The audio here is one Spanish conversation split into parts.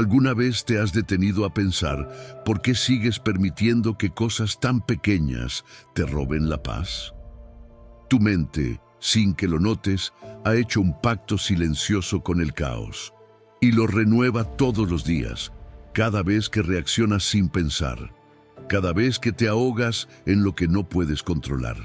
¿Alguna vez te has detenido a pensar por qué sigues permitiendo que cosas tan pequeñas te roben la paz? Tu mente, sin que lo notes, ha hecho un pacto silencioso con el caos y lo renueva todos los días, cada vez que reaccionas sin pensar, cada vez que te ahogas en lo que no puedes controlar.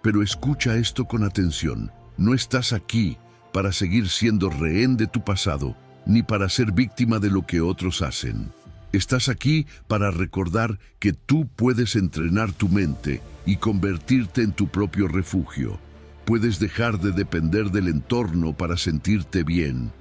Pero escucha esto con atención. No estás aquí para seguir siendo rehén de tu pasado, ni para ser víctima de lo que otros hacen. Estás aquí para recordar que tú puedes entrenar tu mente y convertirte en tu propio refugio. Puedes dejar de depender del entorno para sentirte bien.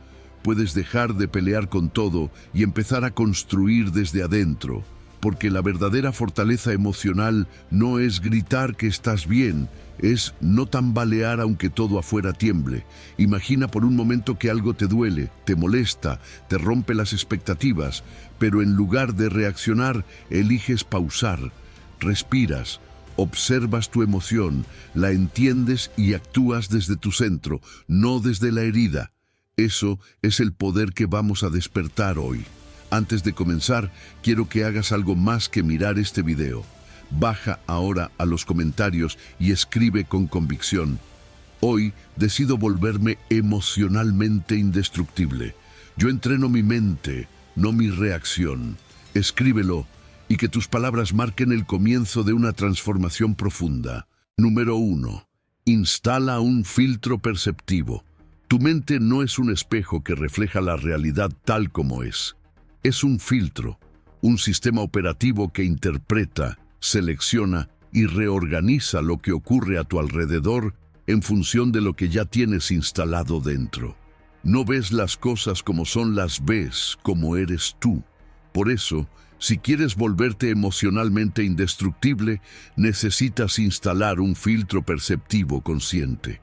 Puedes dejar de pelear con todo y empezar a construir desde adentro, porque la verdadera fortaleza emocional no es gritar que estás bien, es no tambalear aunque todo afuera tiemble. Imagina por un momento que algo te duele, te molesta, te rompe las expectativas, pero en lugar de reaccionar, eliges pausar, respiras, observas tu emoción, la entiendes y actúas desde tu centro, no desde la herida. Eso es el poder que vamos a despertar hoy. Antes de comenzar, quiero que hagas algo más que mirar este video. Baja ahora a los comentarios y escribe con convicción: hoy decido volverme emocionalmente indestructible. Yo entreno mi mente, no mi reacción. Escríbelo y que tus palabras marquen el comienzo de una transformación profunda. Número 1. Instala un filtro perceptivo. Tu mente no es un espejo que refleja la realidad tal como es. Es un filtro, un sistema operativo que interpreta, selecciona y reorganiza lo que ocurre a tu alrededor en función de lo que ya tienes instalado dentro. No ves las cosas como son, las ves como eres tú. Por eso, si quieres volverte emocionalmente indestructible, necesitas instalar un filtro perceptivo consciente.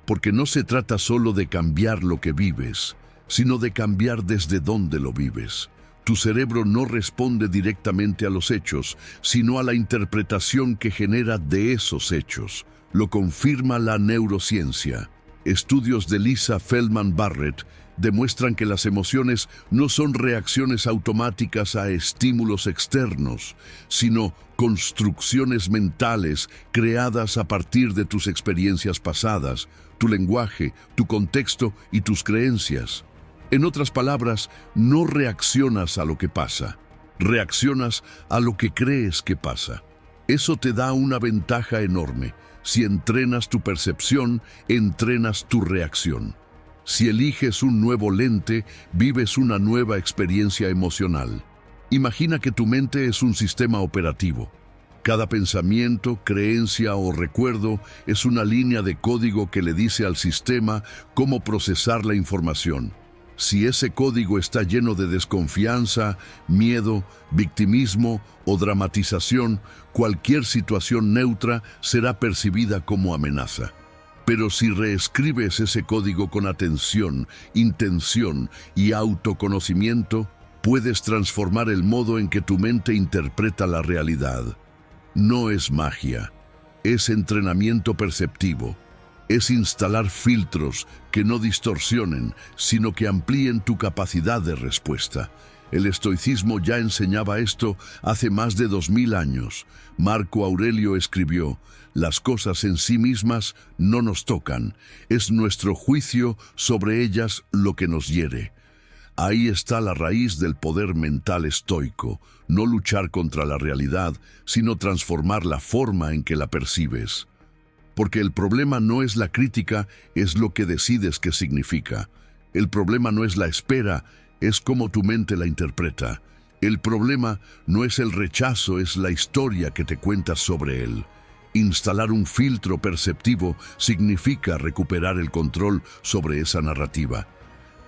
Porque no se trata solo de cambiar lo que vives, sino de cambiar desde dónde lo vives. Tu cerebro no responde directamente a los hechos, sino a la interpretación que genera de esos hechos. Lo confirma la neurociencia. Estudios de Lisa Feldman Barrett demuestran que las emociones no son reacciones automáticas a estímulos externos, sino construcciones mentales creadas a partir de tus experiencias pasadas, tu lenguaje, tu contexto y tus creencias. En otras palabras, no reaccionas a lo que pasa, reaccionas a lo que crees que pasa. Eso te da una ventaja enorme. Si entrenas tu percepción, entrenas tu reacción. Si eliges un nuevo lente, vives una nueva experiencia emocional. Imagina que tu mente es un sistema operativo. Cada pensamiento, creencia o recuerdo es una línea de código que le dice al sistema cómo procesar la información. Si ese código está lleno de desconfianza, miedo, victimismo o dramatización, cualquier situación neutra será percibida como amenaza. Pero si reescribes ese código con atención, intención y autoconocimiento, puedes transformar el modo en que tu mente interpreta la realidad. No es magia, es entrenamiento perceptivo. Es instalar filtros que no distorsionen, sino que amplíen tu capacidad de respuesta. El estoicismo ya enseñaba esto hace más de 2000 años. Marco Aurelio escribió: las cosas en sí mismas no nos tocan, es nuestro juicio sobre ellas lo que nos hiere. Ahí está la raíz del poder mental estoico, no luchar contra la realidad, sino transformar la forma en que la percibes. Porque el problema no es la crítica, es lo que decides que significa. El problema no es la espera, es cómo tu mente la interpreta. El problema no es el rechazo, es la historia que te cuentas sobre él. Instalar un filtro perceptivo significa recuperar el control sobre esa narrativa.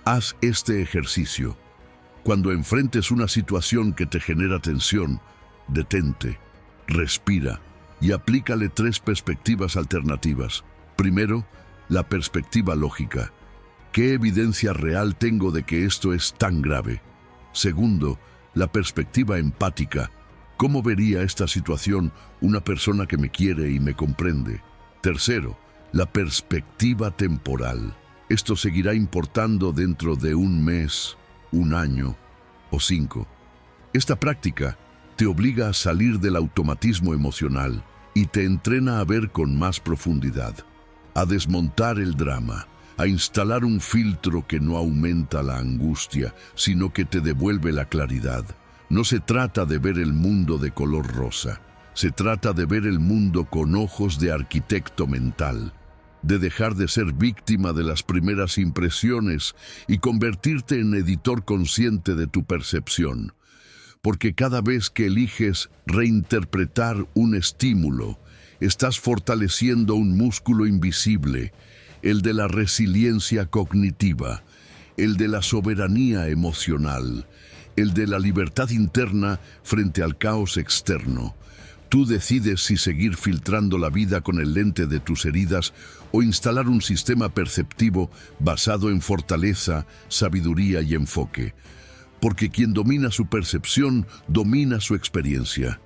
Haz este ejercicio. Cuando enfrentes una situación que te genera tensión, detente, respira y aplícale 3 perspectivas alternativas. Primero, la perspectiva lógica. ¿Qué evidencia real tengo de que esto es tan grave? Segundo, la perspectiva empática. ¿Cómo vería esta situación una persona que me quiere y me comprende? Tercero, la perspectiva temporal. Esto seguirá importando dentro de un mes, un año, o 5. Esta práctica te obliga a salir del automatismo emocional y te entrena a ver con más profundidad, a desmontar el drama, a instalar un filtro que no aumenta la angustia, sino que te devuelve la claridad. No se trata de ver el mundo de color rosa, se trata de ver el mundo con ojos de arquitecto mental, de dejar de ser víctima de las primeras impresiones y convertirte en editor consciente de tu percepción. Porque cada vez que eliges reinterpretar un estímulo, estás fortaleciendo un músculo invisible, el de la resiliencia cognitiva, el de la soberanía emocional, el de la libertad interna frente al caos externo. Tú decides si seguir filtrando la vida con el lente de tus heridas o instalar un sistema perceptivo basado en fortaleza, sabiduría y enfoque. Porque quien domina su percepción, domina su experiencia.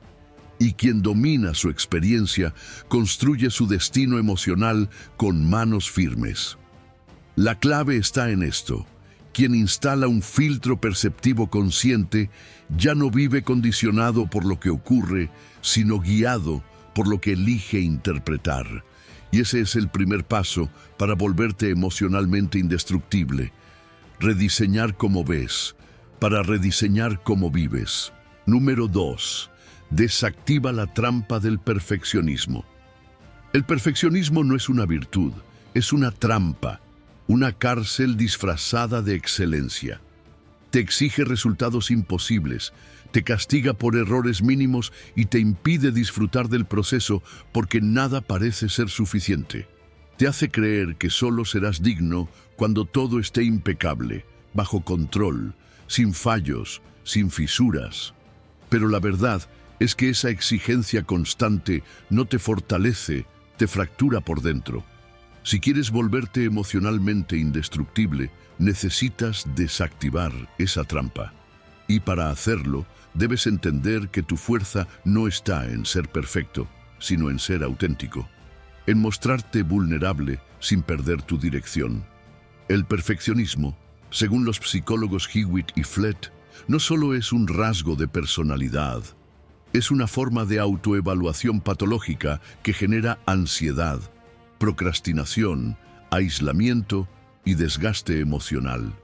Y quien domina su experiencia, construye su destino emocional con manos firmes. La clave está en esto. Quien instala un filtro perceptivo consciente ya no vive condicionado por lo que ocurre, sino guiado por lo que elige interpretar. Y ese es el primer paso para volverte emocionalmente indestructible. Rediseñar cómo ves, para rediseñar cómo vives. Número 2. Desactiva la trampa del perfeccionismo. El perfeccionismo no es una virtud, es una trampa, una cárcel disfrazada de excelencia. Te exige resultados imposibles, te castiga por errores mínimos y te impide disfrutar del proceso porque nada parece ser suficiente. Te hace creer que solo serás digno cuando todo esté impecable, bajo control, sin fallos, sin fisuras. Pero la verdad es que esa exigencia constante no te fortalece, te fractura por dentro. Si quieres volverte emocionalmente indestructible, necesitas desactivar esa trampa. Y para hacerlo, debes entender que tu fuerza no está en ser perfecto, sino en ser auténtico, en mostrarte vulnerable sin perder tu dirección. El perfeccionismo, según los psicólogos Hewitt y Flett, no solo es un rasgo de personalidad, es una forma de autoevaluación patológica que genera ansiedad, procrastinación, aislamiento y desgaste emocional.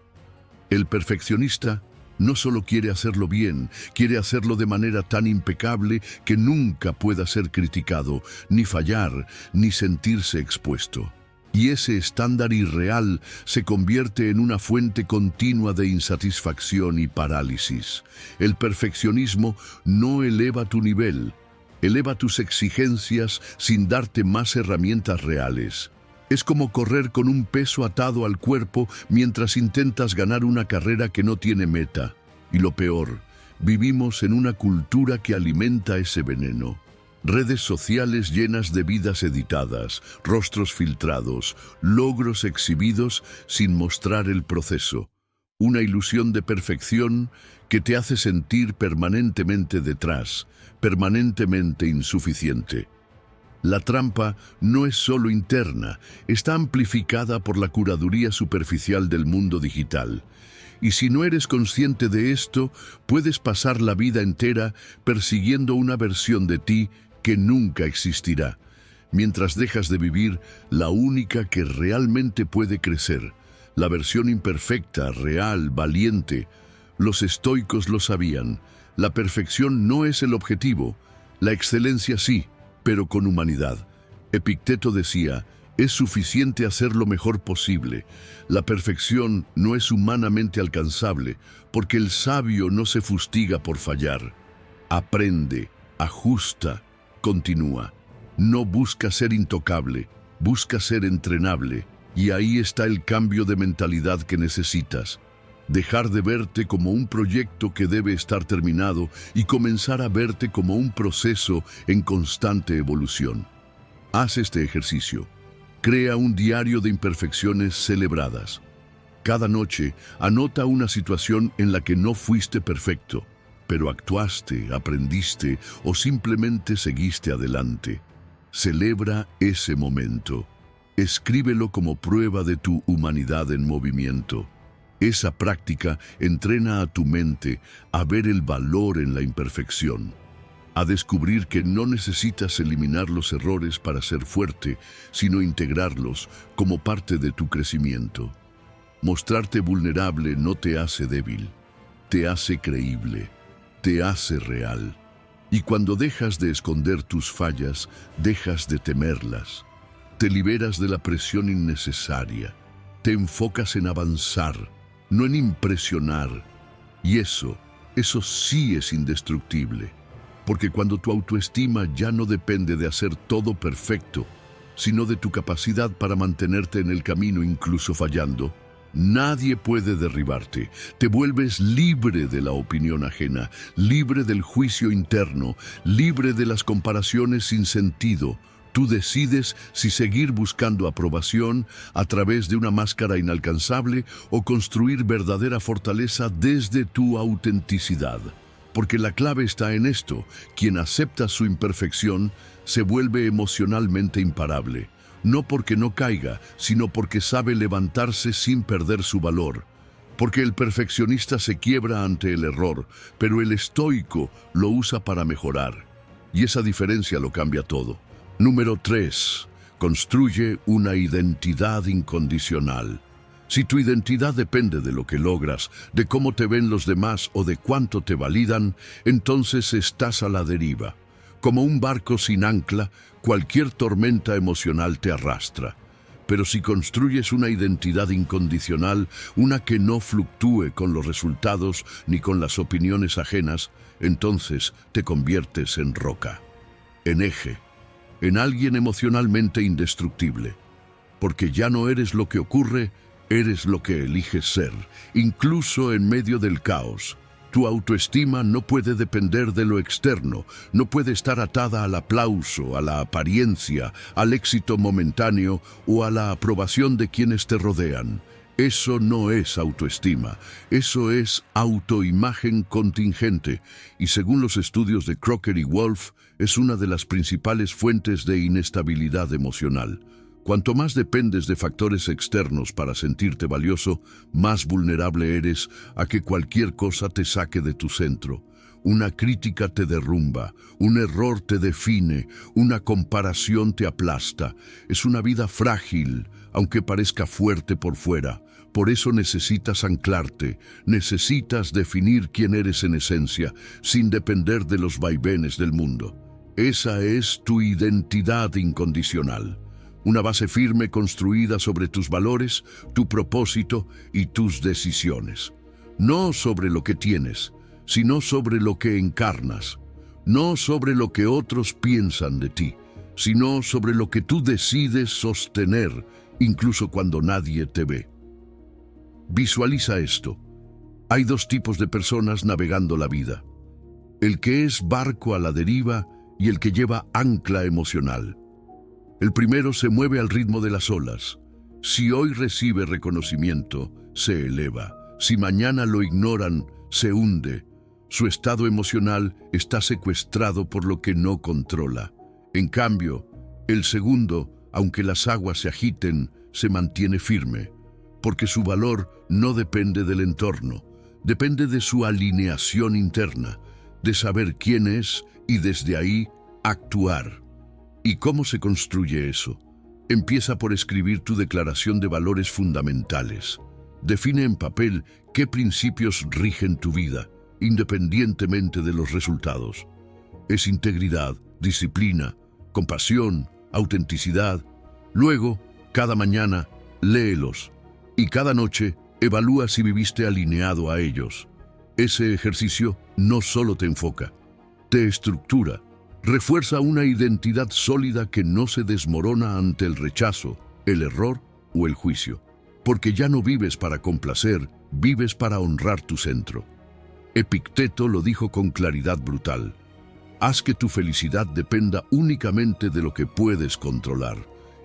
El perfeccionista no solo quiere hacerlo bien, quiere hacerlo de manera tan impecable que nunca pueda ser criticado, ni fallar, ni sentirse expuesto. Y ese estándar irreal se convierte en una fuente continua de insatisfacción y parálisis. El perfeccionismo no eleva tu nivel, eleva tus exigencias sin darte más herramientas reales. Es como correr con un peso atado al cuerpo mientras intentas ganar una carrera que no tiene meta. Y lo peor, vivimos en una cultura que alimenta ese veneno. Redes sociales llenas de vidas editadas, rostros filtrados, logros exhibidos sin mostrar el proceso. Una ilusión de perfección que te hace sentir permanentemente detrás, permanentemente insuficiente. La trampa no es solo interna, está amplificada por la curaduría superficial del mundo digital. Y si no eres consciente de esto, puedes pasar la vida entera persiguiendo una versión de ti que nunca existirá, mientras dejas de vivir la única que realmente puede crecer, la versión imperfecta, real, valiente. Los estoicos lo sabían, la perfección no es el objetivo, la excelencia sí, pero con humanidad. Epicteto decía, es suficiente hacer lo mejor posible. La perfección no es humanamente alcanzable, porque el sabio no se fustiga por fallar. Aprende, ajusta, continúa. No busca ser intocable, busca ser entrenable. Y ahí está el cambio de mentalidad que necesitas. Dejar de verte como un proyecto que debe estar terminado y comenzar a verte como un proceso en constante evolución. Haz este ejercicio. Crea un diario de imperfecciones celebradas. Cada noche anota una situación en la que no fuiste perfecto, pero actuaste, aprendiste o simplemente seguiste adelante. Celebra ese momento. Escríbelo como prueba de tu humanidad en movimiento. Esa práctica entrena a tu mente a ver el valor en la imperfección, a descubrir que no necesitas eliminar los errores para ser fuerte, sino integrarlos como parte de tu crecimiento. Mostrarte vulnerable no te hace débil, te hace creíble, te hace real. Y cuando dejas de esconder tus fallas, dejas de temerlas. Te liberas de la presión innecesaria. Te enfocas en avanzar, no en impresionar. Y eso sí es indestructible. Porque cuando tu autoestima ya no depende de hacer todo perfecto, sino de tu capacidad para mantenerte en el camino incluso fallando, nadie puede derribarte. Te vuelves libre de la opinión ajena, libre del juicio interno, libre de las comparaciones sin sentido. Tú decides si seguir buscando aprobación a través de una máscara inalcanzable o construir verdadera fortaleza desde tu autenticidad. Porque la clave está en esto: quien acepta su imperfección se vuelve emocionalmente imparable. No porque no caiga, sino porque sabe levantarse sin perder su valor. Porque el perfeccionista se quiebra ante el error, pero el estoico lo usa para mejorar. Y esa diferencia lo cambia todo. Número 3. Construye una identidad incondicional. Si tu identidad depende de lo que logras, de cómo te ven los demás o de cuánto te validan, entonces estás a la deriva. Como un barco sin ancla, cualquier tormenta emocional te arrastra. Pero si construyes una identidad incondicional, una que no fluctúe con los resultados ni con las opiniones ajenas, entonces te conviertes en roca, en eje, en alguien emocionalmente indestructible. Porque ya no eres lo que ocurre, eres lo que eliges ser, incluso en medio del caos. Tu autoestima no puede depender de lo externo, no puede estar atada al aplauso, a la apariencia, al éxito momentáneo o a la aprobación de quienes te rodean. Eso no es autoestima, eso es autoimagen contingente, y según los estudios de Crocker y Wolf, es una de las principales fuentes de inestabilidad emocional. Cuanto más dependes de factores externos para sentirte valioso, más vulnerable eres a que cualquier cosa te saque de tu centro. Una crítica te derrumba, un error te define, una comparación te aplasta. Es una vida frágil, aunque parezca fuerte por fuera. Por eso necesitas anclarte, necesitas definir quién eres en esencia, sin depender de los vaivenes del mundo. Esa es tu identidad incondicional. Una base firme construida sobre tus valores, tu propósito y tus decisiones. No sobre lo que tienes, sino sobre lo que encarnas. No sobre lo que otros piensan de ti, sino sobre lo que tú decides sostener, incluso cuando nadie te ve. Visualiza esto. Hay dos tipos de personas navegando la vida: el que es barco a la deriva y el que lleva ancla emocional. El primero se mueve al ritmo de las olas. Si hoy recibe reconocimiento, se eleva. Si mañana lo ignoran, se hunde. Su estado emocional está secuestrado por lo que no controla. En cambio, el segundo, aunque las aguas se agiten, se mantiene firme, porque su valor no depende del entorno, depende de su alineación interna, de saber quién es y desde ahí actuar. ¿Y cómo se construye eso? Empieza por escribir tu declaración de valores fundamentales. Define en papel qué principios rigen tu vida, independientemente de los resultados. Es integridad, disciplina, compasión, autenticidad. Luego, cada mañana, léelos y cada noche evalúa si viviste alineado a ellos. Ese ejercicio no solo te enfoca, te estructura. Refuerza una identidad sólida que no se desmorona ante el rechazo, el error o el juicio. Porque ya no vives para complacer, vives para honrar tu centro. Epicteto lo dijo con claridad brutal: haz que tu felicidad dependa únicamente de lo que puedes controlar.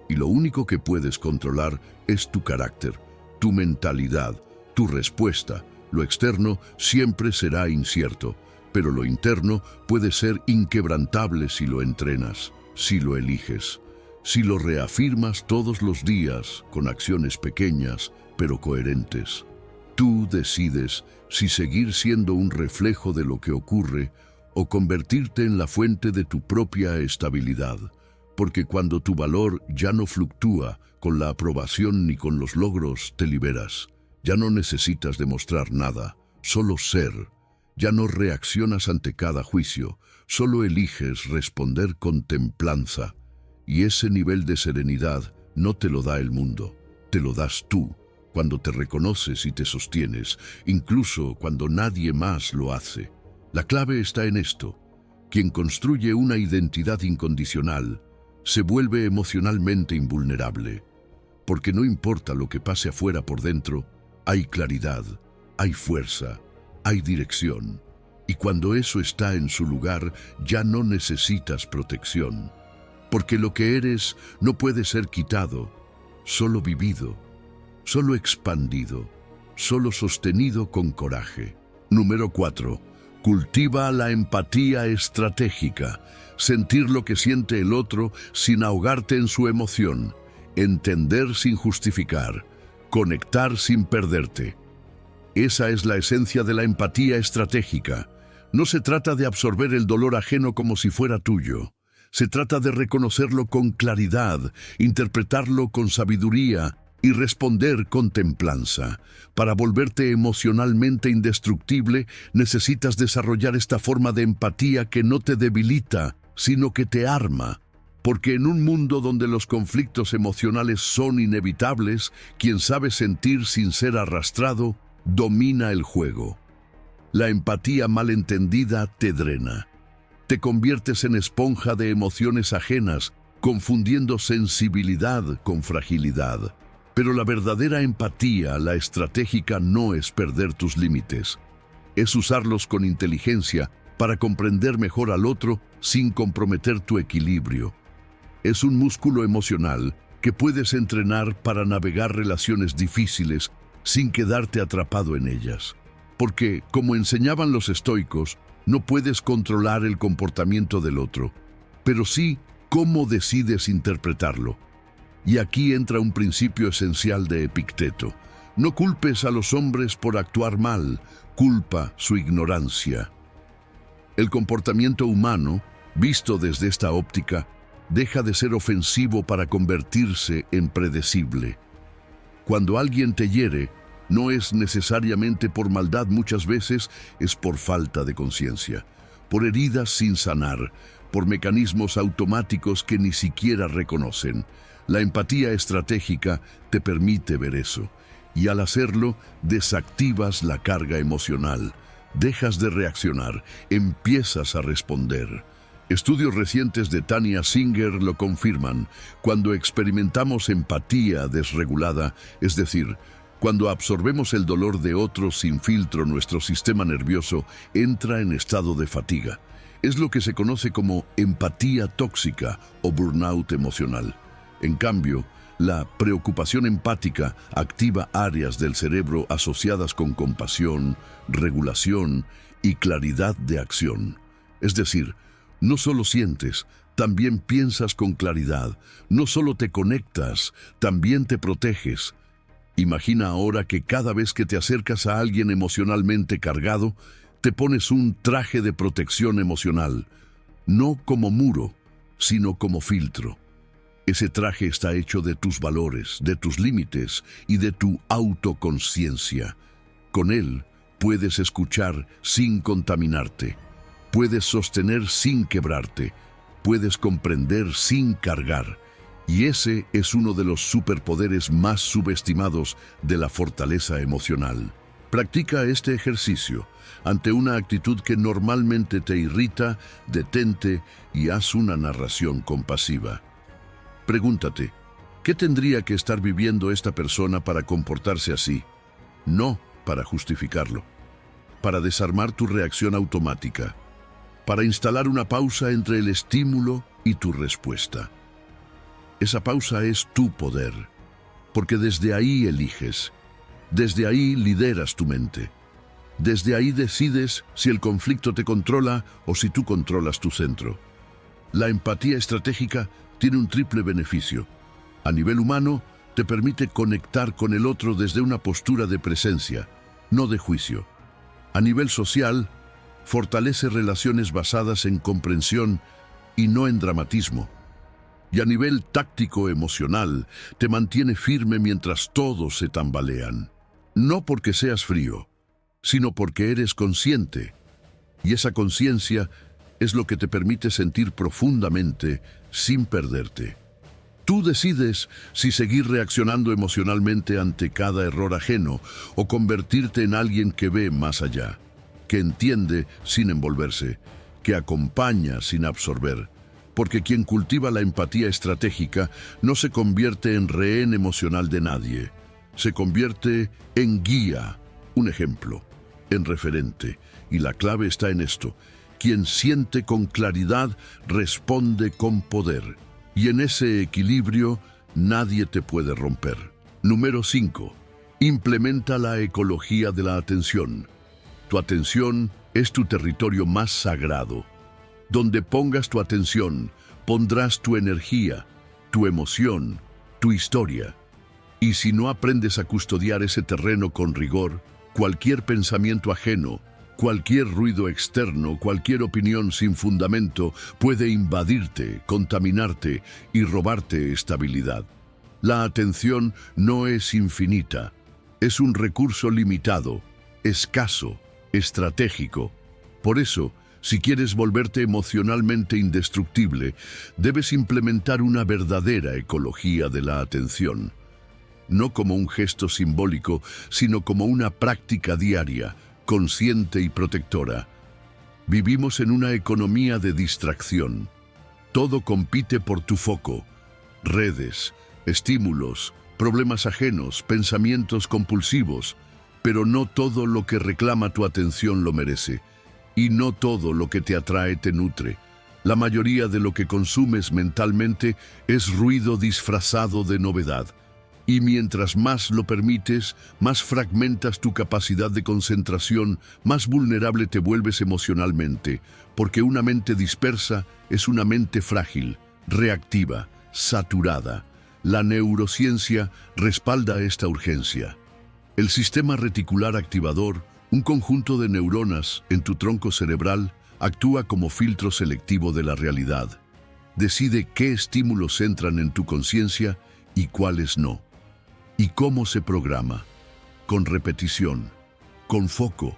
Y lo único que puedes controlar es tu carácter, tu mentalidad, tu respuesta. Lo externo siempre será incierto, pero lo interno puede ser inquebrantable si lo entrenas, si lo eliges, si lo reafirmas todos los días con acciones pequeñas pero coherentes. Tú decides si seguir siendo un reflejo de lo que ocurre o convertirte en la fuente de tu propia estabilidad, porque cuando tu valor ya no fluctúa con la aprobación ni con los logros, te liberas. Ya no necesitas demostrar nada, solo ser. Ya no reaccionas ante cada juicio, solo eliges responder con templanza. Y ese nivel de serenidad no te lo da el mundo, te lo das tú, cuando te reconoces y te sostienes, incluso cuando nadie más lo hace. La clave está en esto: quien construye una identidad incondicional se vuelve emocionalmente invulnerable, porque no importa lo que pase afuera por dentro, hay claridad, hay fuerza, hay dirección, y cuando eso está en su lugar, ya no necesitas protección, porque lo que eres no puede ser quitado, solo vivido, solo expandido, solo sostenido con coraje. Número 4. Cultiva la empatía estratégica, sentir lo que siente el otro sin ahogarte en su emoción, entender sin justificar, conectar sin perderte. Esa es la esencia de la empatía estratégica. No se trata de absorber el dolor ajeno como si fuera tuyo. Se trata de reconocerlo con claridad, interpretarlo con sabiduría y responder con templanza. Para volverte emocionalmente indestructible, necesitas desarrollar esta forma de empatía que no te debilita, sino que te arma. Porque en un mundo donde los conflictos emocionales son inevitables, quien sabe sentir sin ser arrastrado, domina el juego. La empatía malentendida te drena. Te conviertes en esponja de emociones ajenas, confundiendo sensibilidad con fragilidad. Pero la verdadera empatía, la estratégica, no es perder tus límites. Es usarlos con inteligencia para comprender mejor al otro sin comprometer tu equilibrio. Es un músculo emocional que puedes entrenar para navegar relaciones difíciles sin quedarte atrapado en ellas. Porque, como enseñaban los estoicos, no puedes controlar el comportamiento del otro, pero sí cómo decides interpretarlo. Y aquí entra un principio esencial de Epicteto. No culpes a los hombres por actuar mal, culpa su ignorancia. El comportamiento humano, visto desde esta óptica, deja de ser ofensivo para convertirse en predecible. Cuando alguien te hiere, no es necesariamente por maldad, muchas veces es por falta de conciencia, por heridas sin sanar, por mecanismos automáticos que ni siquiera reconocen. La empatía estratégica te permite ver eso, y al hacerlo, desactivas la carga emocional. Dejas de reaccionar, empiezas a responder. Estudios recientes de Tania Singer lo confirman. Cuando experimentamos empatía desregulada, es decir, cuando absorbemos el dolor de otros sin filtro, nuestro sistema nervioso entra en estado de fatiga. Es lo que se conoce como empatía tóxica o burnout emocional. En cambio, la preocupación empática activa áreas del cerebro asociadas con compasión, regulación y claridad de acción. Es decir, no solo sientes, también piensas con claridad. No solo te conectas, también te proteges. Imagina ahora que cada vez que te acercas a alguien emocionalmente cargado, te pones un traje de protección emocional, no como muro, sino como filtro. Ese traje está hecho de tus valores, de tus límites y de tu autoconciencia. Con él puedes escuchar sin contaminarte, puedes sostener sin quebrarte, puedes comprender sin cargar. Y ese es uno de los superpoderes más subestimados de la fortaleza emocional. Practica este ejercicio. Ante una actitud que normalmente te irrita, detente y haz una narración compasiva. Pregúntate, ¿qué tendría que estar viviendo esta persona para comportarse así? No para justificarlo. Para desarmar tu reacción automática. Para instalar una pausa entre el estímulo y tu respuesta. Esa pausa es tu poder, porque desde ahí eliges, desde ahí lideras tu mente, desde ahí decides si el conflicto te controla o si tú controlas tu centro. La empatía estratégica tiene un triple beneficio. A nivel humano, te permite conectar con el otro desde una postura de presencia, no de juicio. A nivel social, fortalece relaciones basadas en comprensión y no en dramatismo. Y a nivel táctico-emocional, te mantiene firme mientras todos se tambalean. No porque seas frío, sino porque eres consciente. Y esa conciencia es lo que te permite sentir profundamente sin perderte. Tú decides si seguir reaccionando emocionalmente ante cada error ajeno o convertirte en alguien que ve más allá, que entiende sin envolverse, que acompaña sin absorber. Porque quien cultiva la empatía estratégica no se convierte en rehén emocional de nadie, se convierte en guía, un ejemplo, en referente. Y la clave está en esto: quien siente con claridad responde con poder. Y en ese equilibrio nadie te puede romper. Número 5. Implementa la ecología de la atención. Tu atención es tu territorio más sagrado. Donde pongas tu atención, pondrás tu energía, tu emoción, tu historia. Y si no aprendes a custodiar ese terreno con rigor, cualquier pensamiento ajeno, cualquier ruido externo, cualquier opinión sin fundamento puede invadirte, contaminarte y robarte estabilidad. La atención no es infinita, es un recurso limitado, escaso, estratégico. Por eso, si quieres volverte emocionalmente indestructible, debes implementar una verdadera ecología de la atención. No como un gesto simbólico, sino como una práctica diaria, consciente y protectora. Vivimos en una economía de distracción. Todo compite por tu foco. Redes, estímulos, problemas ajenos, pensamientos compulsivos. Pero no todo lo que reclama tu atención lo merece. Y no todo lo que te atrae te nutre. La mayoría de lo que consumes mentalmente es ruido disfrazado de novedad. Y mientras más lo permites, más fragmentas tu capacidad de concentración, más vulnerable te vuelves emocionalmente, porque una mente dispersa es una mente frágil, reactiva, saturada. La neurociencia respalda esta urgencia. El sistema reticular activador, un conjunto de neuronas en tu tronco cerebral, actúa como filtro selectivo de la realidad. Decide qué estímulos entran en tu conciencia y cuáles no. ¿Y cómo se programa? Con repetición, con foco,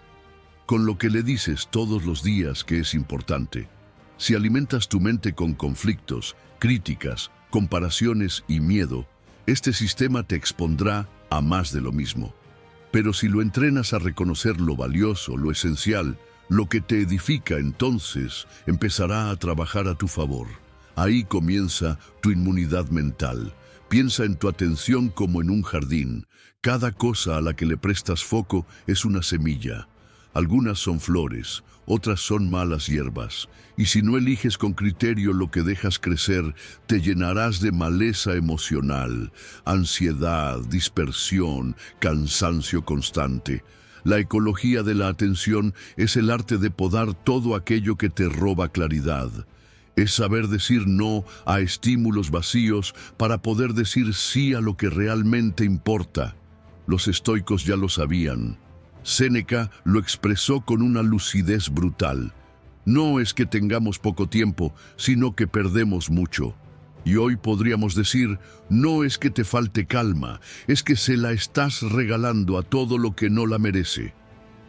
con lo que le dices todos los días que es importante. Si alimentas tu mente con conflictos, críticas, comparaciones y miedo, este sistema te expondrá a más de lo mismo. Pero si lo entrenas a reconocer lo valioso, lo esencial, lo que te edifica, entonces empezará a trabajar a tu favor. Ahí comienza tu inmunidad mental. Piensa en tu atención como en un jardín. Cada cosa a la que le prestas foco es una semilla. Algunas son flores, otras son malas hierbas. Y si no eliges con criterio lo que dejas crecer, te llenarás de maleza emocional, ansiedad, dispersión, cansancio constante. La ecología de la atención es el arte de podar todo aquello que te roba claridad. Es saber decir no a estímulos vacíos para poder decir sí a lo que realmente importa. Los estoicos ya lo sabían. Séneca lo expresó con una lucidez brutal. No es que tengamos poco tiempo, sino que perdemos mucho. Y hoy podríamos decir, no es que te falte calma, es que se la estás regalando a todo lo que no la merece.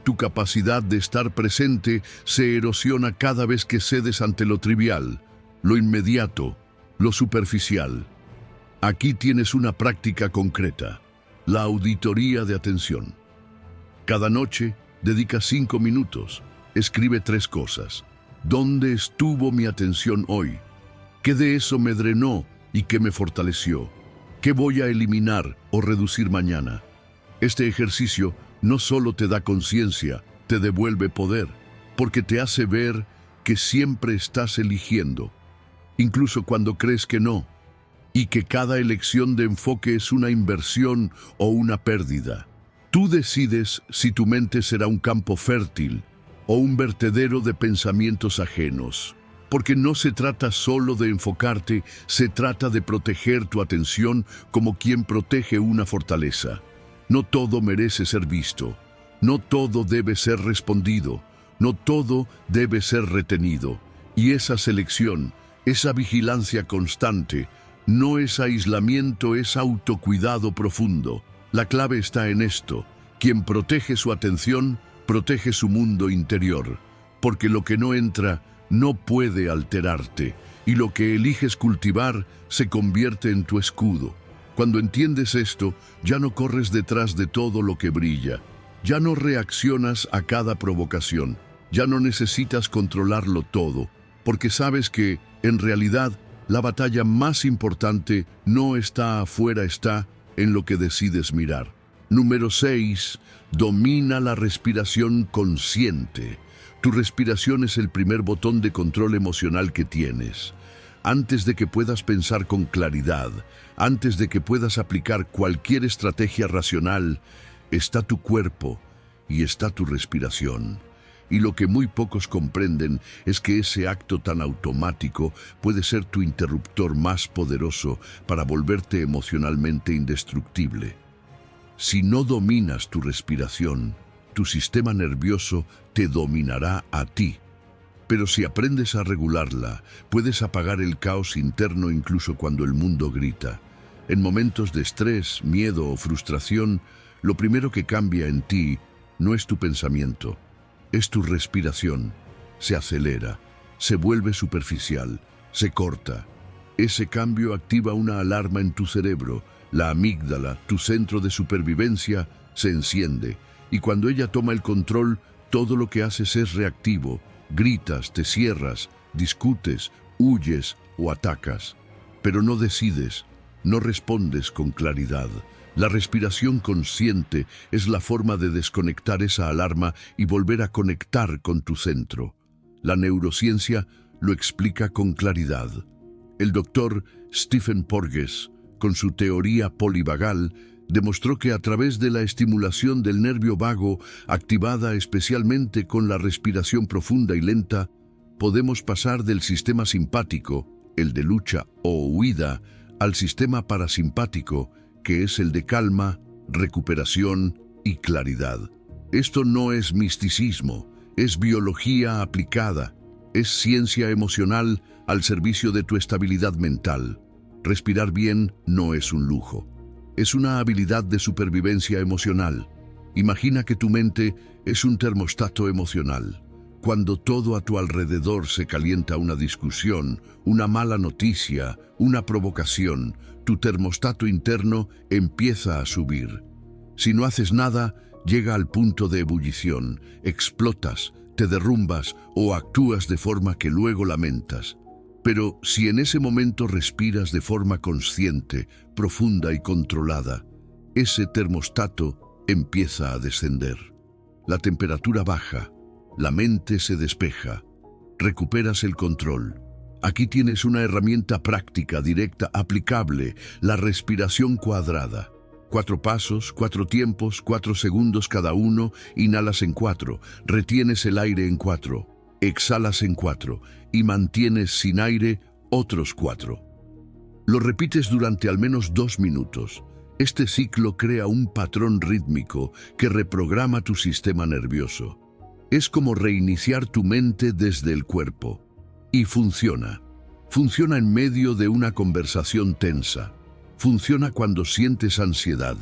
Tu capacidad de estar presente se erosiona cada vez que cedes ante lo trivial, lo inmediato, lo superficial. Aquí tienes una práctica concreta, la auditoría de atención. Cada noche, dedica 5 minutos, escribe 3 cosas. ¿Dónde estuvo mi atención hoy? ¿Qué de eso me drenó y qué me fortaleció? ¿Qué voy a eliminar o reducir mañana? Este ejercicio no solo te da conciencia, te devuelve poder, porque te hace ver que siempre estás eligiendo, incluso cuando crees que no, y que cada elección de enfoque es una inversión o una pérdida. Tú decides si tu mente será un campo fértil o un vertedero de pensamientos ajenos, porque no se trata solo de enfocarte, se trata de proteger tu atención como quien protege una fortaleza. No todo merece ser visto. No todo debe ser respondido, no todo debe ser retenido. Y esa selección, esa vigilancia constante, no es aislamiento, es autocuidado profundo. La clave está en esto: quien protege su atención, protege su mundo interior, porque lo que no entra no puede alterarte, y lo que eliges cultivar se convierte en tu escudo. Cuando entiendes esto, ya no corres detrás de todo lo que brilla, ya no reaccionas a cada provocación, ya no necesitas controlarlo todo, porque sabes que, en realidad, la batalla más importante no está afuera, está en lo que decides mirar. Número 6. Domina la respiración consciente. Tu respiración es el primer botón de control emocional que tienes. Antes de que puedas pensar con claridad, antes de que puedas aplicar cualquier estrategia racional, está tu cuerpo y está tu respiración. Y lo que muy pocos comprenden es que ese acto tan automático puede ser tu interruptor más poderoso para volverte emocionalmente indestructible. Si no dominas tu respiración, tu sistema nervioso te dominará a ti. Pero si aprendes a regularla, puedes apagar el caos interno incluso cuando el mundo grita. En momentos de estrés, miedo o frustración, lo primero que cambia en ti no es tu pensamiento, es tu respiración. Se acelera, se vuelve superficial, se corta. Ese cambio activa una alarma en tu cerebro. La amígdala, tu centro de supervivencia, se enciende, y cuando ella toma el control, todo lo que haces es reactivo. Gritas, te cierras, discutes, huyes o atacas. Pero no decides, no respondes con claridad. La respiración consciente es la forma de desconectar esa alarma y volver a conectar con tu centro. La neurociencia lo explica con claridad. El doctor Stephen Porges, con su teoría polivagal, demostró que a través de la estimulación del nervio vago, activada especialmente con la respiración profunda y lenta, podemos pasar del sistema simpático, el de lucha o huida, al sistema parasimpático, que es el de calma, recuperación y claridad. Esto no es misticismo, es biología aplicada, es ciencia emocional al servicio de tu estabilidad mental. Respirar bien no es un lujo. Es una habilidad de supervivencia emocional. Imagina que tu mente es un termostato emocional. Cuando todo a tu alrededor se calienta, una discusión, una mala noticia, una provocación, tu termostato interno empieza a subir. Si no haces nada, llega al punto de ebullición, explotas, te derrumbas o actúas de forma que luego lamentas. Pero si en ese momento respiras de forma consciente, profunda y controlada, ese termostato empieza a descender. La temperatura baja, la mente se despeja, recuperas el control. Aquí tienes una herramienta práctica, directa, aplicable, la respiración cuadrada. 4 pasos, 4 tiempos, 4 segundos cada uno, inhalas en 4, retienes el aire en 4, exhalas en 4 y mantienes sin aire otros 4. Lo repites durante al menos 2 minutos. Este ciclo crea un patrón rítmico que reprograma tu sistema nervioso. Es como reiniciar tu mente desde el cuerpo. Y funciona. Funciona en medio de una conversación tensa. Funciona cuando sientes ansiedad.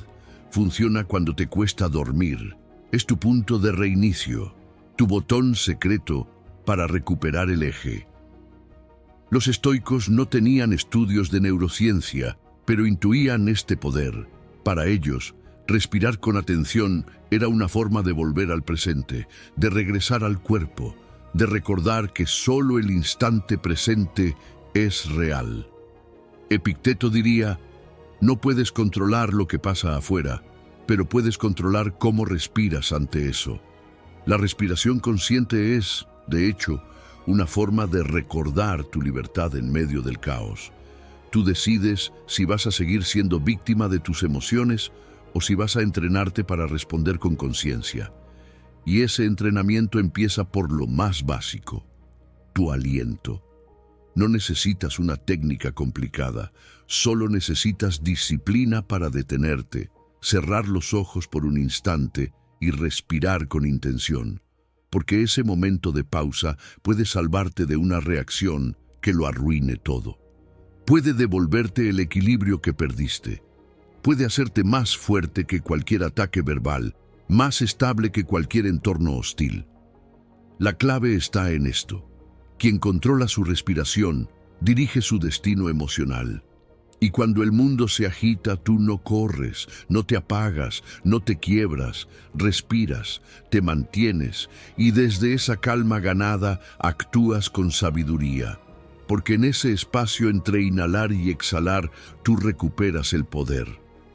Funciona cuando te cuesta dormir. Es tu punto de reinicio, tu botón secreto para recuperar el eje. Los estoicos no tenían estudios de neurociencia, pero intuían este poder. Para ellos, respirar con atención era una forma de volver al presente, de regresar al cuerpo, de recordar que solo el instante presente es real. Epicteto diría: no puedes controlar lo que pasa afuera, pero puedes controlar cómo respiras ante eso. La respiración consciente es, de hecho, una forma de recordar tu libertad en medio del caos. Tú decides si vas a seguir siendo víctima de tus emociones o si vas a entrenarte para responder con conciencia. Y ese entrenamiento empieza por lo más básico: tu aliento. No necesitas una técnica complicada, solo necesitas disciplina para detenerte, cerrar los ojos por un instante y respirar con intención, porque ese momento de pausa puede salvarte de una reacción que lo arruine todo. Puede devolverte el equilibrio que perdiste. Puede hacerte más fuerte que cualquier ataque verbal, más estable que cualquier entorno hostil. La clave está en esto. Quien controla su respiración, dirige su destino emocional. Y cuando el mundo se agita, tú no corres, no te apagas, no te quiebras, respiras, te mantienes y desde esa calma ganada actúas con sabiduría. Porque en ese espacio entre inhalar y exhalar, tú recuperas el poder.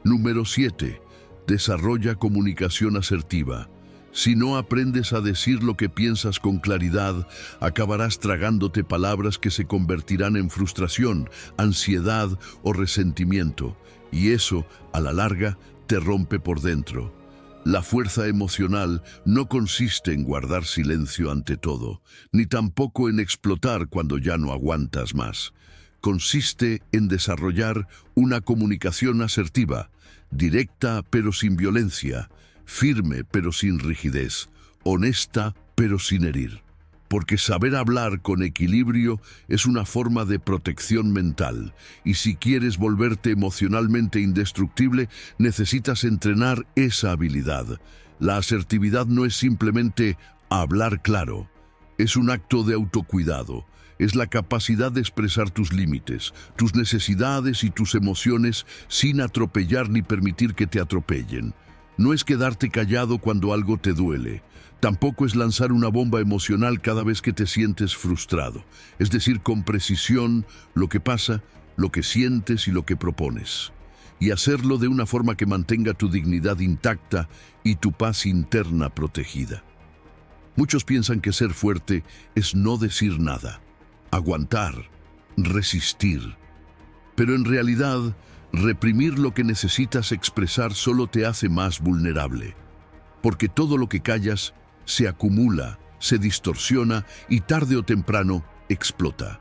Número 7. Desarrolla comunicación asertiva. Si no aprendes a decir lo que piensas con claridad, acabarás tragándote palabras que se convertirán en frustración, ansiedad o resentimiento, y eso, a la larga, te rompe por dentro. La fuerza emocional no consiste en guardar silencio ante todo, ni tampoco en explotar cuando ya no aguantas más. Consiste en desarrollar una comunicación asertiva, directa pero sin violencia, firme pero sin rigidez, honesta pero sin herir. Porque saber hablar con equilibrio es una forma de protección mental, y si quieres volverte emocionalmente indestructible, necesitas entrenar esa habilidad. La asertividad no es simplemente hablar claro, es un acto de autocuidado. Es la capacidad de expresar tus límites, tus necesidades y tus emociones sin atropellar ni permitir que te atropellen. No es quedarte callado cuando algo te duele. Tampoco es lanzar una bomba emocional cada vez que te sientes frustrado. Es decir, con precisión lo que pasa, lo que sientes y lo que propones. Y hacerlo de una forma que mantenga tu dignidad intacta y tu paz interna protegida. Muchos piensan que ser fuerte es no decir nada, aguantar, resistir. Pero en realidad, reprimir lo que necesitas expresar solo te hace más vulnerable, porque todo lo que callas se acumula, se distorsiona y tarde o temprano explota.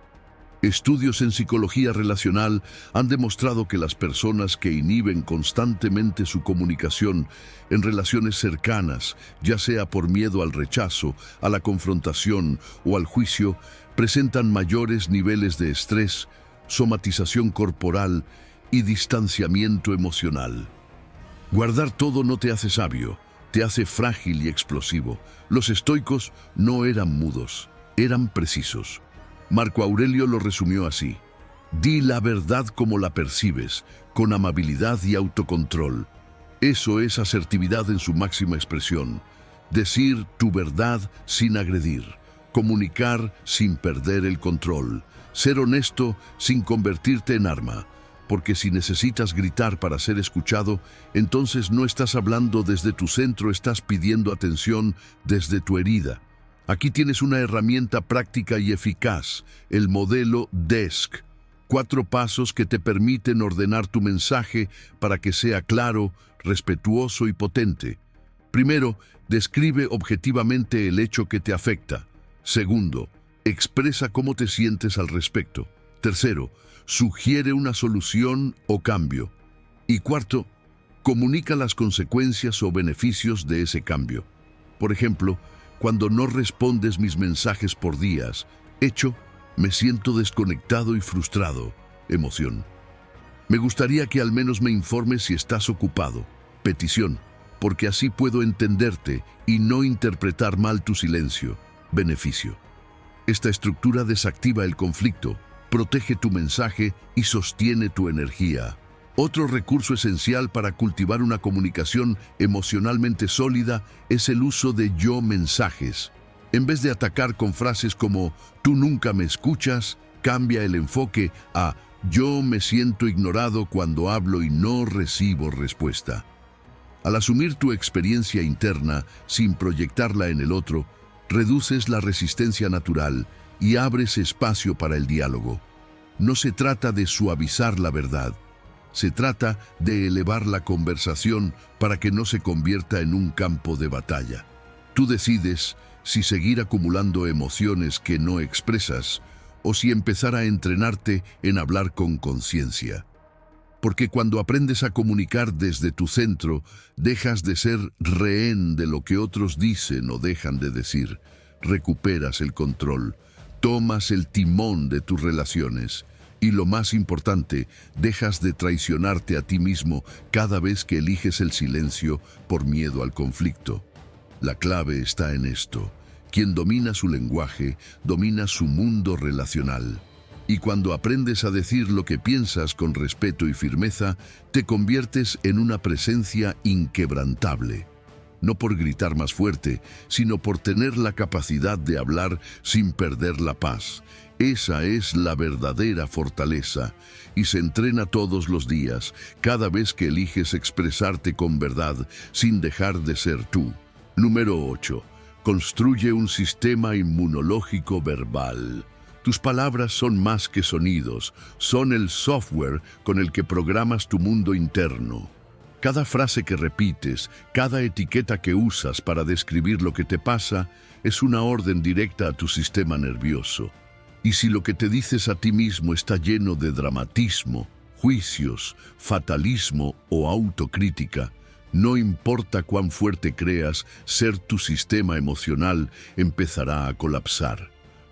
Estudios en psicología relacional han demostrado que las personas que inhiben constantemente su comunicación en relaciones cercanas, ya sea por miedo al rechazo, a la confrontación o al juicio, presentan mayores niveles de estrés, somatización corporal y distanciamiento emocional. Guardar todo no te hace sabio, te hace frágil y explosivo. Los estoicos no eran mudos, eran precisos. Marco Aurelio lo resumió así: di la verdad como la percibes, con amabilidad y autocontrol. Eso es asertividad en su máxima expresión. Decir tu verdad sin agredir, comunicar sin perder el control, ser honesto sin convertirte en arma. Porque si necesitas gritar para ser escuchado, entonces no estás hablando desde tu centro, estás pidiendo atención desde tu herida. Aquí tienes una herramienta práctica y eficaz, el modelo DESC. 4 pasos que te permiten ordenar tu mensaje para que sea claro, respetuoso y potente. Primero, describe objetivamente el hecho que te afecta. Segundo, expresa cómo te sientes al respecto. Tercero, sugiere una solución o cambio. Y cuarto, comunica las consecuencias o beneficios de ese cambio. Por ejemplo, cuando no respondes mis mensajes por días, hecho, me siento desconectado y frustrado. Emoción. Me gustaría que al menos me informes si estás ocupado. Petición, porque así puedo entenderte y no interpretar mal tu silencio. Beneficio. Esta estructura desactiva el conflicto, protege tu mensaje y sostiene tu energía. Otro recurso esencial para cultivar una comunicación emocionalmente sólida es el uso de yo mensajes. En vez de atacar con frases como tú nunca me escuchas, cambia el enfoque a yo me siento ignorado cuando hablo y no recibo respuesta. Al asumir tu experiencia interna sin proyectarla en el otro, reduces la resistencia natural y abres espacio para el diálogo. No se trata de suavizar la verdad, se trata de elevar la conversación para que no se convierta en un campo de batalla. Tú decides si seguir acumulando emociones que no expresas o si empezar a entrenarte en hablar con conciencia. Porque cuando aprendes a comunicar desde tu centro, dejas de ser rehén de lo que otros dicen o dejan de decir. Recuperas el control, tomas el timón de tus relaciones y, lo más importante, dejas de traicionarte a ti mismo cada vez que eliges el silencio por miedo al conflicto. La clave está en esto. Quien domina su lenguaje, domina su mundo relacional. Y cuando aprendes a decir lo que piensas con respeto y firmeza, te conviertes en una presencia inquebrantable. No por gritar más fuerte, sino por tener la capacidad de hablar sin perder la paz. Esa es la verdadera fortaleza y se entrena todos los días, cada vez que eliges expresarte con verdad sin dejar de ser tú. Número 8. Construye un sistema inmunológico verbal. Tus palabras son más que sonidos, son el software con el que programas tu mundo interno. Cada frase que repites, cada etiqueta que usas para describir lo que te pasa, es una orden directa a tu sistema nervioso. Y si lo que te dices a ti mismo está lleno de dramatismo, juicios, fatalismo o autocrítica, no importa cuán fuerte creas ser tu sistema emocional, empezará a colapsar.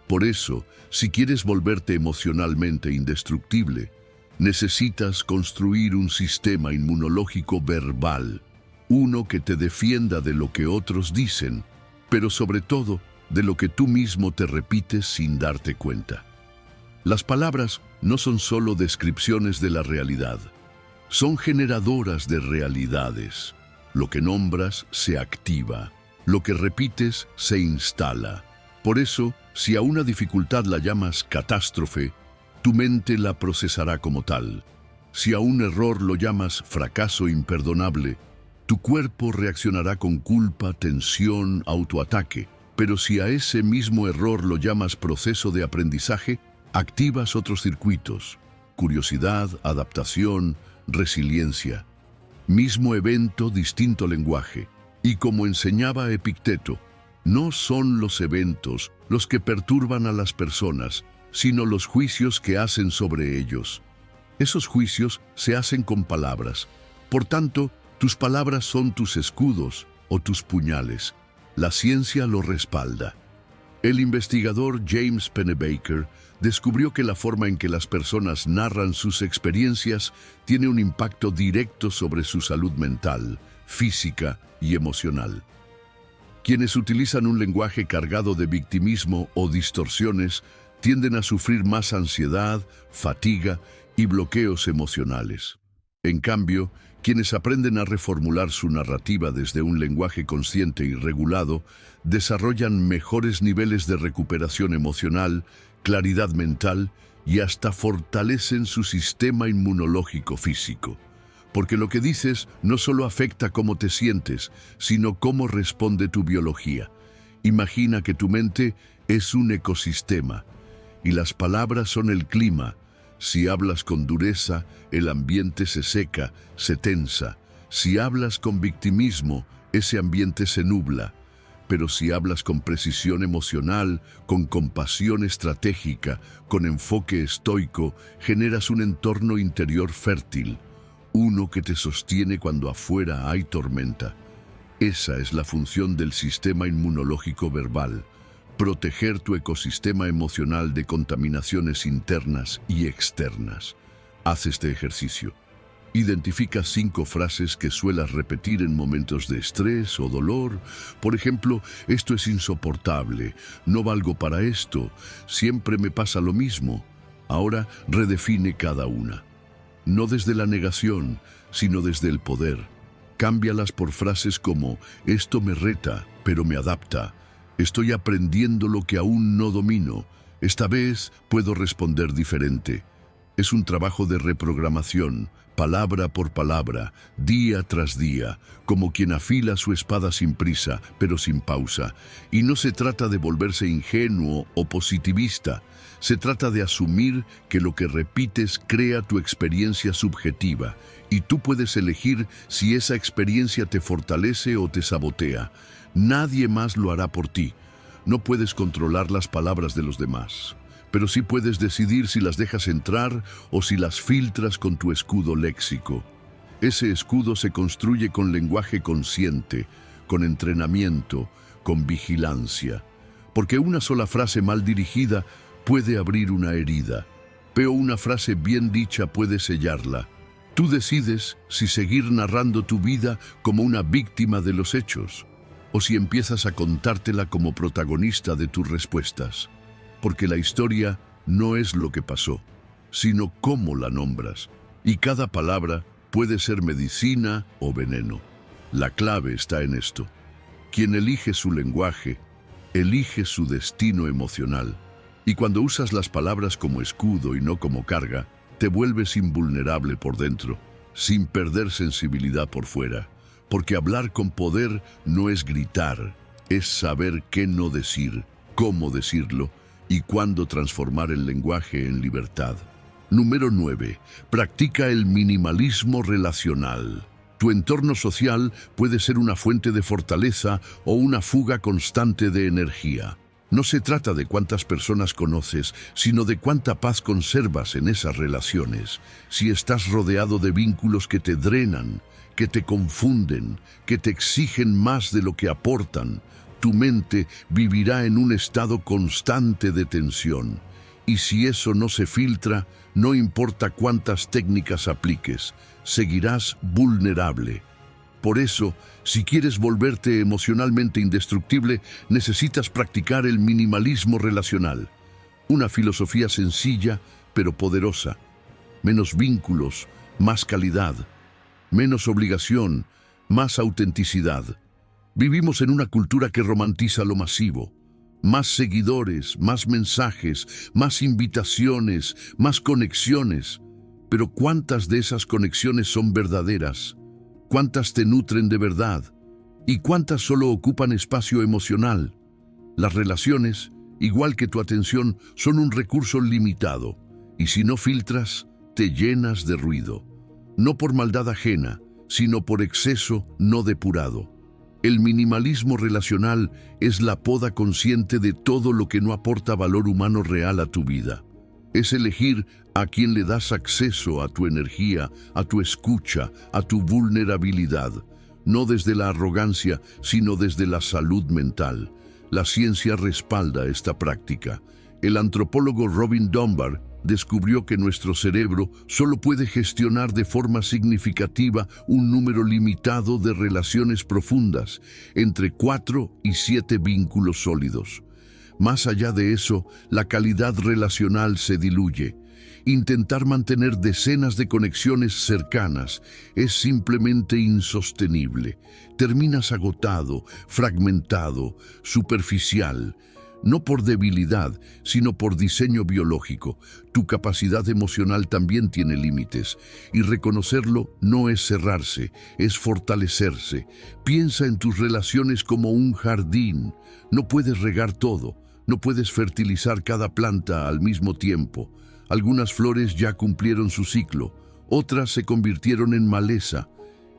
Por eso, si quieres volverte emocionalmente indestructible, necesitas construir un sistema inmunológico verbal, uno que te defienda de lo que otros dicen, pero sobre todo de lo que tú mismo te repites sin darte cuenta. Las palabras no son solo descripciones de la realidad, son generadoras de realidades. Lo que nombras se activa, lo que repites se instala. Por eso, si a una dificultad la llamas catástrofe, tu mente la procesará como tal. Si a un error lo llamas fracaso imperdonable, tu cuerpo reaccionará con culpa, tensión, autoataque. Pero si a ese mismo error lo llamas proceso de aprendizaje, activas otros circuitos: curiosidad, adaptación, resiliencia. Mismo evento, distinto lenguaje. Y como enseñaba Epicteto, no son los eventos los que perturban a las personas, sino los juicios que hacen sobre ellos. Esos juicios se hacen con palabras. Por tanto, tus palabras son tus escudos o tus puñales. La ciencia lo respalda. El investigador James Pennebaker descubrió que la forma en que las personas narran sus experiencias tiene un impacto directo sobre su salud mental, física y emocional. Quienes utilizan un lenguaje cargado de victimismo o distorsiones tienden a sufrir más ansiedad, fatiga y bloqueos emocionales. En cambio, quienes aprenden a reformular su narrativa desde un lenguaje consciente y regulado, desarrollan mejores niveles de recuperación emocional, claridad mental y hasta fortalecen su sistema inmunológico físico. Porque lo que dices no solo afecta cómo te sientes, sino cómo responde tu biología. Imagina que tu mente es un ecosistema y las palabras son el clima. Si hablas con dureza, el ambiente se seca, se tensa. Si hablas con victimismo, ese ambiente se nubla. Pero si hablas con precisión emocional, con compasión estratégica, con enfoque estoico, generas un entorno interior fértil, uno que te sostiene cuando afuera hay tormenta. Esa es la función del sistema inmunológico verbal: proteger tu ecosistema emocional de contaminaciones internas y externas. Haz este ejercicio. Identifica 5 frases que suelas repetir en momentos de estrés o dolor. Por ejemplo, esto es insoportable, no valgo para esto, siempre me pasa lo mismo. Ahora redefine cada una. No desde la negación, sino desde el poder. Cámbialas por frases como: esto me reta, pero me adapta. Estoy aprendiendo lo que aún no domino. Esta vez puedo responder diferente. Es un trabajo de reprogramación, palabra por palabra, día tras día, como quien afila su espada sin prisa, pero sin pausa. Y no se trata de volverse ingenuo o positivista. Se trata de asumir que lo que repites crea tu experiencia subjetiva, y tú puedes elegir si esa experiencia te fortalece o te sabotea. Nadie más lo hará por ti. No puedes controlar las palabras de los demás, pero sí puedes decidir si las dejas entrar o si las filtras con tu escudo léxico. Ese escudo se construye con lenguaje consciente, con entrenamiento, con vigilancia. Porque una sola frase mal dirigida puede abrir una herida, pero una frase bien dicha puede sellarla. Tú decides si seguir narrando tu vida como una víctima de los hechos, o si empiezas a contártela como protagonista de tus respuestas. Porque la historia no es lo que pasó, sino cómo la nombras. Y cada palabra puede ser medicina o veneno. La clave está en esto. Quien elige su lenguaje, elige su destino emocional. Y cuando usas las palabras como escudo y no como carga, te vuelves invulnerable por dentro, sin perder sensibilidad por fuera. Porque hablar con poder no es gritar, es saber qué no decir, cómo decirlo y cuándo transformar el lenguaje en libertad. Número 9. Practica el minimalismo relacional. Tu entorno social puede ser una fuente de fortaleza o una fuga constante de energía. No se trata de cuántas personas conoces, sino de cuánta paz conservas en esas relaciones. Si estás rodeado de vínculos que te drenan, que te confunden, que te exigen más de lo que aportan, tu mente vivirá en un estado constante de tensión. Y si eso no se filtra, no importa cuántas técnicas apliques, seguirás vulnerable. Por eso, si quieres volverte emocionalmente indestructible, necesitas practicar el minimalismo relacional. Una filosofía sencilla, pero poderosa. Menos vínculos, más calidad. Menos obligación, más autenticidad. Vivimos en una cultura que romantiza lo masivo. Más seguidores, más mensajes, más invitaciones, más conexiones. Pero ¿cuántas de esas conexiones son verdaderas? ¿Cuántas te nutren de verdad? ¿Y cuántas solo ocupan espacio emocional? Las relaciones, igual que tu atención, son un recurso limitado. Y si no filtras, te llenas de ruido. No por maldad ajena, sino por exceso no depurado. El minimalismo relacional es la poda consciente de todo lo que no aporta valor humano real a tu vida. Es elegir a quién le das acceso a tu energía, a tu escucha, a tu vulnerabilidad, no desde la arrogancia, sino desde la salud mental. La ciencia respalda esta práctica. El antropólogo Robin Dunbar descubrió que nuestro cerebro solo puede gestionar de forma significativa un número limitado de relaciones profundas, entre 4 y 7 vínculos sólidos. Más allá de eso, la calidad relacional se diluye. Intentar mantener decenas de conexiones cercanas es simplemente insostenible. Terminas agotado, fragmentado, superficial. No por debilidad, sino por diseño biológico. Tu capacidad emocional también tiene límites, y reconocerlo no es cerrarse, es fortalecerse. Piensa en tus relaciones como un jardín. No puedes regar todo, no puedes fertilizar cada planta al mismo tiempo. Algunas flores ya cumplieron su ciclo, otras se convirtieron en maleza.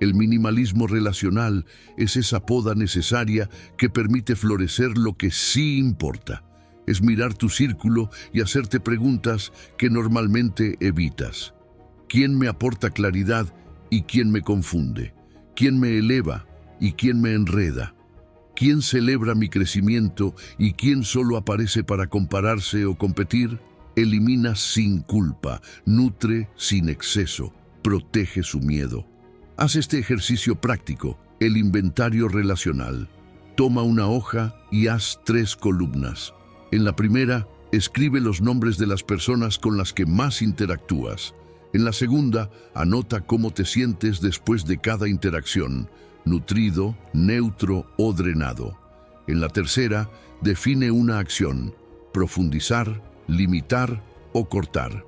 El minimalismo relacional es esa poda necesaria que permite florecer lo que sí importa. Es mirar tu círculo y hacerte preguntas que normalmente evitas. ¿Quién me aporta claridad y quién me confunde? ¿Quién me eleva y quién me enreda? ¿Quién celebra mi crecimiento y quién solo aparece para compararse o competir? Elimina sin culpa, nutre sin exceso, protege su miedo. Haz este ejercicio práctico, el inventario relacional. Toma una hoja y haz 3 columnas. En la primera, escribe los nombres de las personas con las que más interactúas. En la segunda, anota cómo te sientes después de cada interacción, nutrido, neutro o drenado. En la tercera, define una acción, profundizar, limitar o cortar.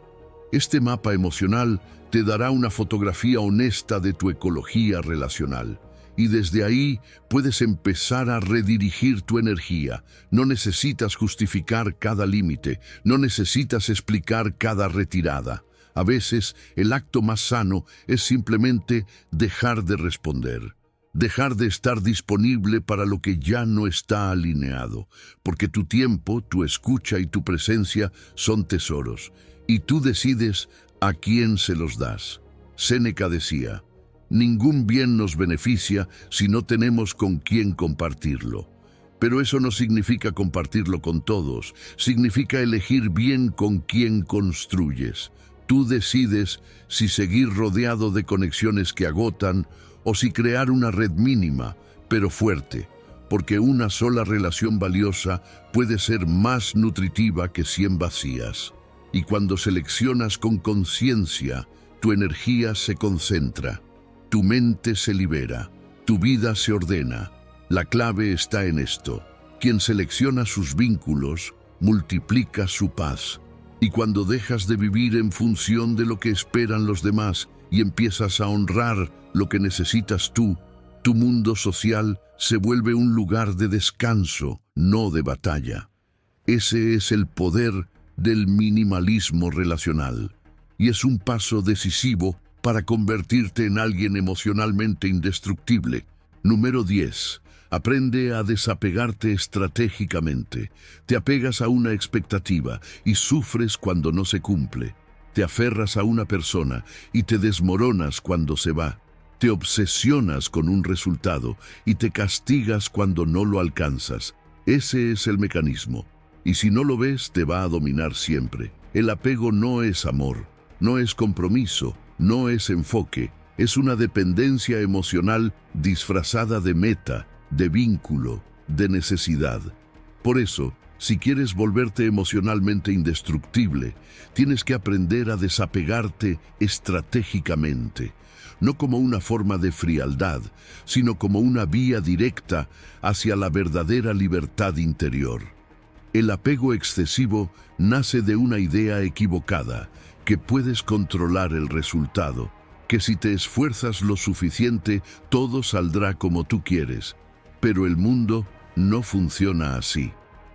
Este mapa emocional te dará una fotografía honesta de tu ecología relacional. Y desde ahí puedes empezar a redirigir tu energía. No necesitas justificar cada límite, no necesitas explicar cada retirada. A veces, el acto más sano es simplemente dejar de responder. Dejar de estar disponible para lo que ya no está alineado, porque tu tiempo, tu escucha y tu presencia son tesoros, y tú decides a quién se los das. Séneca decía, ningún bien nos beneficia si no tenemos con quién compartirlo. Pero eso no significa compartirlo con todos, significa elegir bien con quién construyes. Tú decides si seguir rodeado de conexiones que agotan o si crear una red mínima, pero fuerte, porque una sola relación valiosa puede ser más nutritiva que 100 vacías. Y cuando seleccionas con conciencia, tu energía se concentra, tu mente se libera, tu vida se ordena. La clave está en esto. Quien selecciona sus vínculos, multiplica su paz. Y cuando dejas de vivir en función de lo que esperan los demás y empiezas a honrar lo que necesitas tú, tu mundo social se vuelve un lugar de descanso, no de batalla. Ese es el poder del minimalismo relacional. Y es un paso decisivo para convertirte en alguien emocionalmente indestructible. Número 10. Aprende a desapegarte estratégicamente. Te apegas a una expectativa y sufres cuando no se cumple. Te aferras a una persona y te desmoronas cuando se va. Te obsesionas con un resultado y te castigas cuando no lo alcanzas. Ese es el mecanismo. Y si no lo ves, te va a dominar siempre. El apego no es amor, no es compromiso, no es enfoque. Es una dependencia emocional disfrazada de meta, de vínculo, de necesidad. Por eso, si quieres volverte emocionalmente indestructible, tienes que aprender a desapegarte estratégicamente, no como una forma de frialdad, sino como una vía directa hacia la verdadera libertad interior. El apego excesivo nace de una idea equivocada, que puedes controlar el resultado, que si te esfuerzas lo suficiente, todo saldrá como tú quieres. Pero el mundo no funciona así.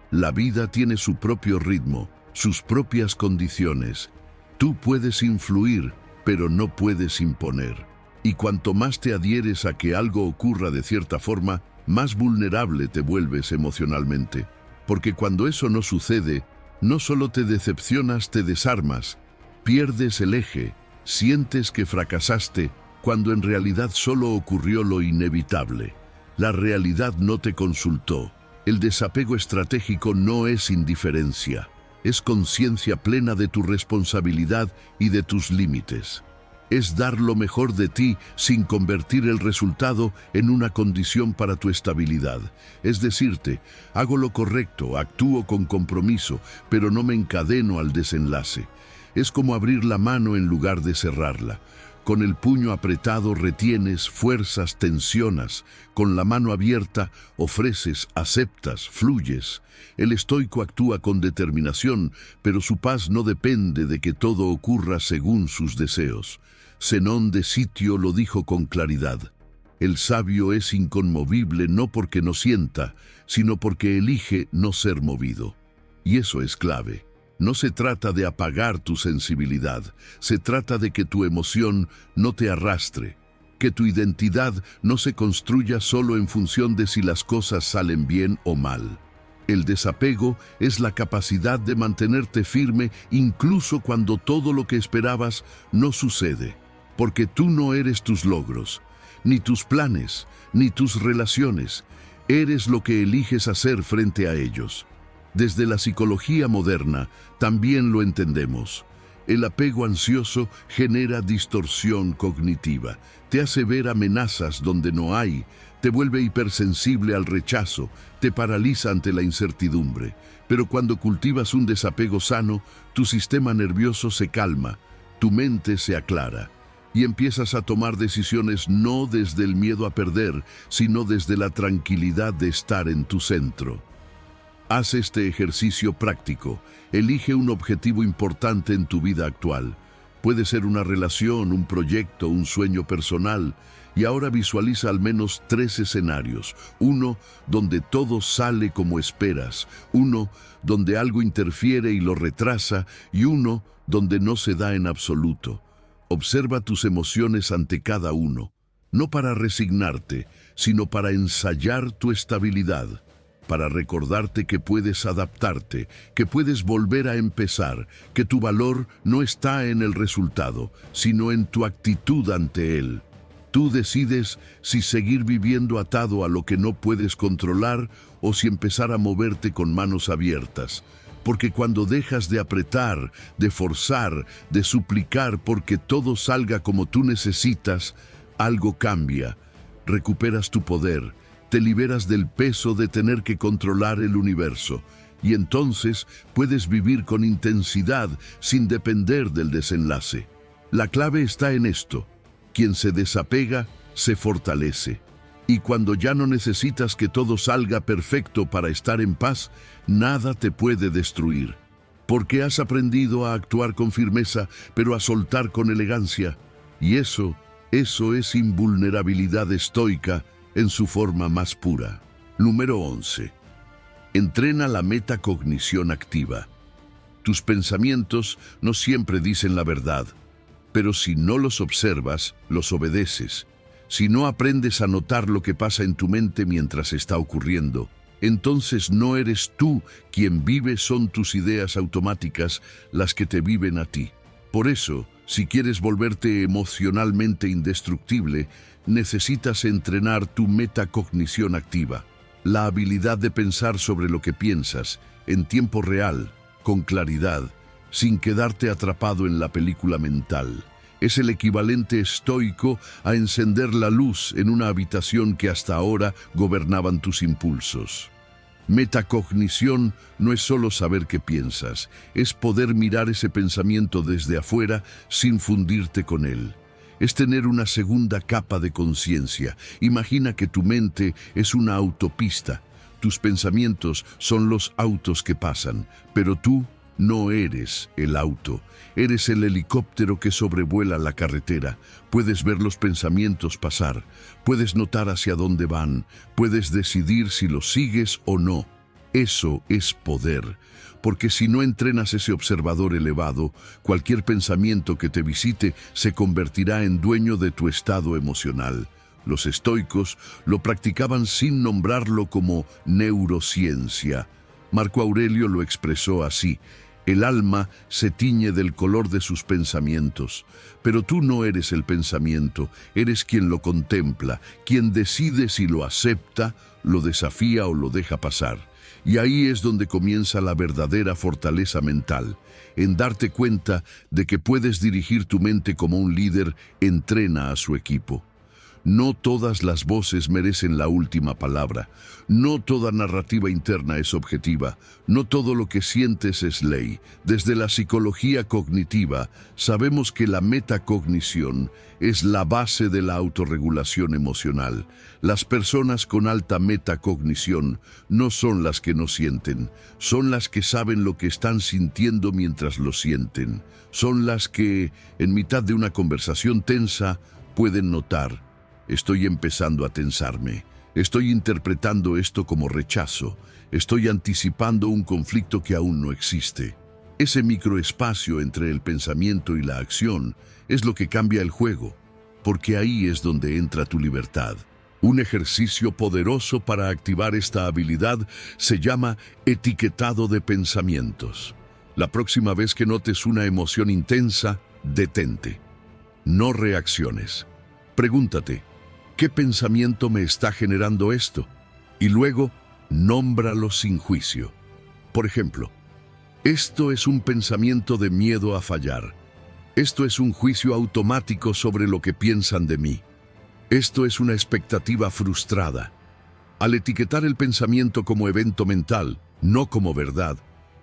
La vida tiene su propio ritmo, sus propias condiciones. Tú puedes influir, pero no puedes imponer. Y cuanto más te adhieres a que algo ocurra de cierta forma, más vulnerable te vuelves emocionalmente. Porque cuando eso no sucede, no solo te decepcionas, te desarmas, pierdes el eje, sientes que fracasaste cuando en realidad solo ocurrió lo inevitable. La realidad no te consultó. El desapego estratégico no es indiferencia, es conciencia plena de tu responsabilidad y de tus límites. Es dar lo mejor de ti sin convertir el resultado en una condición para tu estabilidad. Es decirte, hago lo correcto, actúo con compromiso, pero no me encadeno al desenlace. Es como abrir la mano en lugar de cerrarla. Con el puño apretado retienes, fuerzas, tensionas. Con la mano abierta ofreces, aceptas, fluyes. El estoico actúa con determinación, pero su paz no depende de que todo ocurra según sus deseos. Zenón de Sitio lo dijo con claridad. El sabio es inconmovible no porque no sienta, sino porque elige no ser movido. Y eso es clave. No se trata de apagar tu sensibilidad, se trata de que tu emoción no te arrastre, que tu identidad no se construya solo en función de si las cosas salen bien o mal. El desapego es la capacidad de mantenerte firme incluso cuando todo lo que esperabas no sucede, porque tú no eres tus logros, ni tus planes, ni tus relaciones, eres lo que eliges hacer frente a ellos. Desde la psicología moderna también lo entendemos. El apego ansioso genera distorsión cognitiva, te hace ver amenazas donde no hay, te vuelve hipersensible al rechazo, te paraliza ante la incertidumbre. Pero cuando cultivas un desapego sano, tu sistema nervioso se calma, tu mente se aclara y empiezas a tomar decisiones no desde el miedo a perder, sino desde la tranquilidad de estar en tu centro. Haz este ejercicio práctico. Elige un objetivo importante en tu vida actual. Puede ser una relación, un proyecto, un sueño personal. Y ahora visualiza al menos 3 escenarios. Uno donde todo sale como esperas. Uno donde algo interfiere y lo retrasa. Y uno donde no se da en absoluto. Observa tus emociones ante cada uno. no para resignarte, sino para ensayar tu estabilidad, para recordarte que puedes adaptarte, que puedes volver a empezar, que tu valor no está en el resultado, sino en tu actitud ante él. Tú decides si seguir viviendo atado a lo que no puedes controlar o si empezar a moverte con manos abiertas. Porque cuando dejas de apretar, de forzar, de suplicar porque todo salga como tú necesitas, algo cambia. Recuperas tu poder, te liberas del peso de tener que controlar el universo. Y entonces puedes vivir con intensidad sin depender del desenlace. La clave está en esto. Quien se desapega, se fortalece. Y cuando ya no necesitas que todo salga perfecto para estar en paz, nada te puede destruir. Porque has aprendido a actuar con firmeza, pero a soltar con elegancia. Y eso es invulnerabilidad estoica en su forma más pura. Número 11. Entrena la metacognición activa. Tus pensamientos no siempre dicen la verdad. Pero si no los observas, los obedeces. Si no aprendes a notar lo que pasa en tu mente mientras está ocurriendo, entonces no eres tú quien vive, son tus ideas automáticas las que te viven a ti. Por eso, si quieres volverte emocionalmente indestructible, necesitas entrenar tu metacognición activa, la habilidad de pensar sobre lo que piensas, en tiempo real, con claridad, sin quedarte atrapado en la película mental. Es el equivalente estoico a encender la luz en una habitación que hasta ahora gobernaban tus impulsos. Metacognición no es solo saber qué piensas, es poder mirar ese pensamiento desde afuera sin fundirte con él. Es tener una segunda capa de conciencia. Imagina que tu mente es una autopista. Tus pensamientos son los autos que pasan, pero tú no eres el auto, eres el helicóptero que sobrevuela la carretera. Puedes ver los pensamientos pasar, puedes notar hacia dónde van, puedes decidir si los sigues o no. Eso es poder, porque si no entrenas ese observador elevado, cualquier pensamiento que te visite se convertirá en dueño de tu estado emocional. Los estoicos lo practicaban sin nombrarlo como neurociencia. Marco Aurelio lo expresó así: el alma se tiñe del color de sus pensamientos, pero tú no eres el pensamiento, eres quien lo contempla, quien decide si lo acepta, lo desafía o lo deja pasar. Y ahí es donde comienza la verdadera fortaleza mental. En darte cuenta de que puedes dirigir tu mente como un líder, entrena a su equipo. No todas las voces merecen la última palabra. No toda narrativa interna es objetiva. No todo lo que sientes es ley. Desde la psicología cognitiva, sabemos que la metacognición es la base de la autorregulación emocional. Las personas con alta metacognición no son las que no sienten, son las que saben lo que están sintiendo mientras lo sienten. Son las que, en mitad de una conversación tensa, pueden notar: estoy empezando a tensarme. Estoy interpretando esto como rechazo. Estoy anticipando un conflicto que aún no existe. Ese microespacio entre el pensamiento y la acción es lo que cambia el juego, porque ahí es donde entra tu libertad. Un ejercicio poderoso para activar esta habilidad se llama etiquetado de pensamientos. La próxima vez que notes una emoción intensa, detente. No reacciones. Pregúntate: ¿qué pensamiento me está generando esto? Y luego, nómbralo sin juicio. Por ejemplo, esto es un pensamiento de miedo a fallar. Esto es un juicio automático sobre lo que piensan de mí. Esto es una expectativa frustrada. Al etiquetar el pensamiento como evento mental, no como verdad,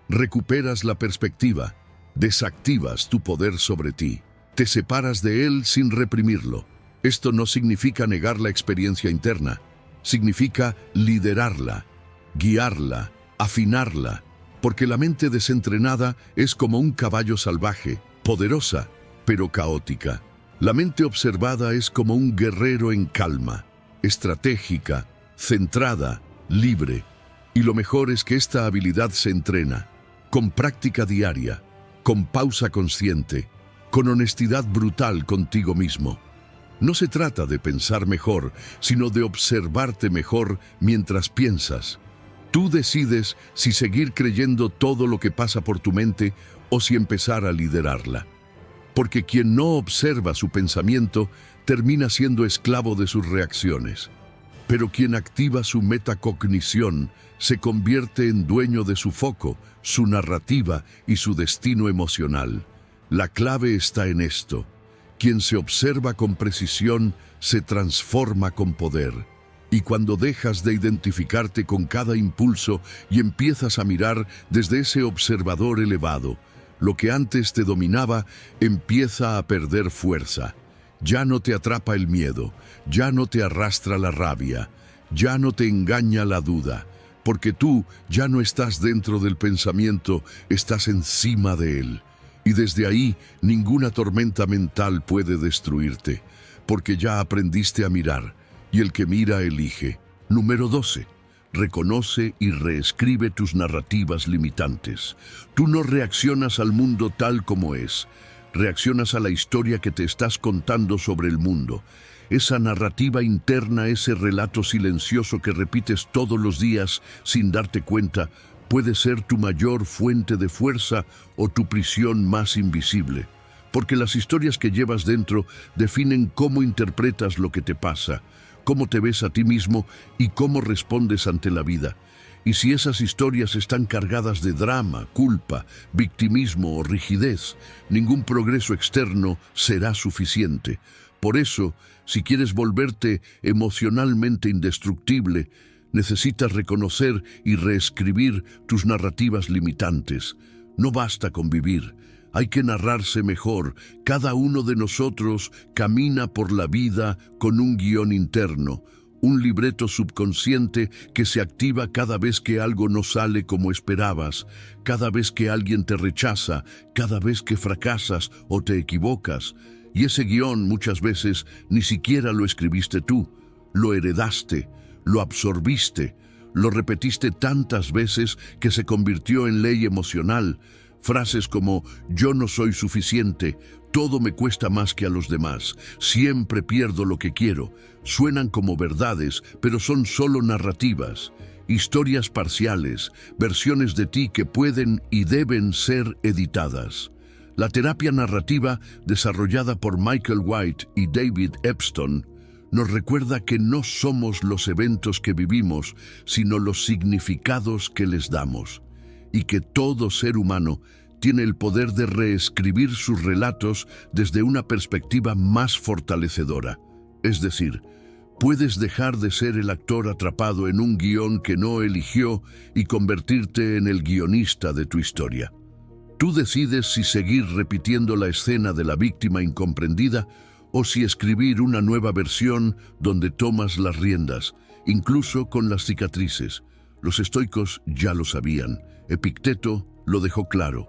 recuperas la perspectiva, desactivas tu poder sobre ti, te separas de él sin reprimirlo. Esto no significa negar la experiencia interna, significa liderarla, guiarla, afinarla, porque la mente desentrenada es como un caballo salvaje, poderosa, pero caótica. La mente observada es como un guerrero en calma, estratégica, centrada, libre. Y lo mejor es que esta habilidad se entrena, con práctica diaria, con pausa consciente, con honestidad brutal contigo mismo. No se trata de pensar mejor, sino de observarte mejor mientras piensas. Tú decides si seguir creyendo todo lo que pasa por tu mente o si empezar a liderarla. Porque quien no observa su pensamiento termina siendo esclavo de sus reacciones. Pero quien activa su metacognición se convierte en dueño de su foco, su narrativa y su destino emocional. La clave está en esto. Quien se observa con precisión se transforma con poder. Y cuando dejas de identificarte con cada impulso y empiezas a mirar desde ese observador elevado, lo que antes te dominaba empieza a perder fuerza. Ya no te atrapa el miedo, ya no te arrastra la rabia, ya no te engaña la duda, porque tú ya no estás dentro del pensamiento, estás encima de él. Y desde ahí ninguna tormenta mental puede destruirte, porque ya aprendiste a mirar, y el que mira elige. Número 12. Reconoce y reescribe tus narrativas limitantes. Tú no reaccionas al mundo tal como es. Reaccionas a la historia que te estás contando sobre el mundo. Esa narrativa interna, ese relato silencioso que repites todos los días sin darte cuenta, puede ser tu mayor fuente de fuerza o tu prisión más invisible. Porque las historias que llevas dentro definen cómo interpretas lo que te pasa, cómo te ves a ti mismo y cómo respondes ante la vida. Y si esas historias están cargadas de drama, culpa, victimismo o rigidez, ningún progreso externo será suficiente. Por eso, si quieres volverte emocionalmente indestructible, necesitas reconocer y reescribir tus narrativas limitantes. No basta con vivir. Hay que narrarse mejor. Cada uno de nosotros camina por la vida con un guión interno, un libreto subconsciente que se activa cada vez que algo no sale como esperabas, cada vez que alguien te rechaza, cada vez que fracasas o te equivocas. Y ese guión muchas veces ni siquiera lo escribiste tú, lo heredaste, lo absorbiste, lo repetiste tantas veces que se convirtió en ley emocional. Frases como «yo no soy suficiente», «todo me cuesta más que a los demás», «siempre pierdo lo que quiero», suenan como verdades, pero son solo narrativas, historias parciales, versiones de ti que pueden y deben ser editadas. La terapia narrativa, desarrollada por Michael White y David Epstein, nos recuerda que no somos los eventos que vivimos, sino los significados que les damos, y que todo ser humano tiene el poder de reescribir sus relatos desde una perspectiva más fortalecedora. Es decir, puedes dejar de ser el actor atrapado en un guión que no eligió y convertirte en el guionista de tu historia. Tú decides si seguir repitiendo la escena de la víctima incomprendida o si escribir una nueva versión donde tomas las riendas, incluso con las cicatrices. Los estoicos ya lo sabían. Epicteto lo dejó claro.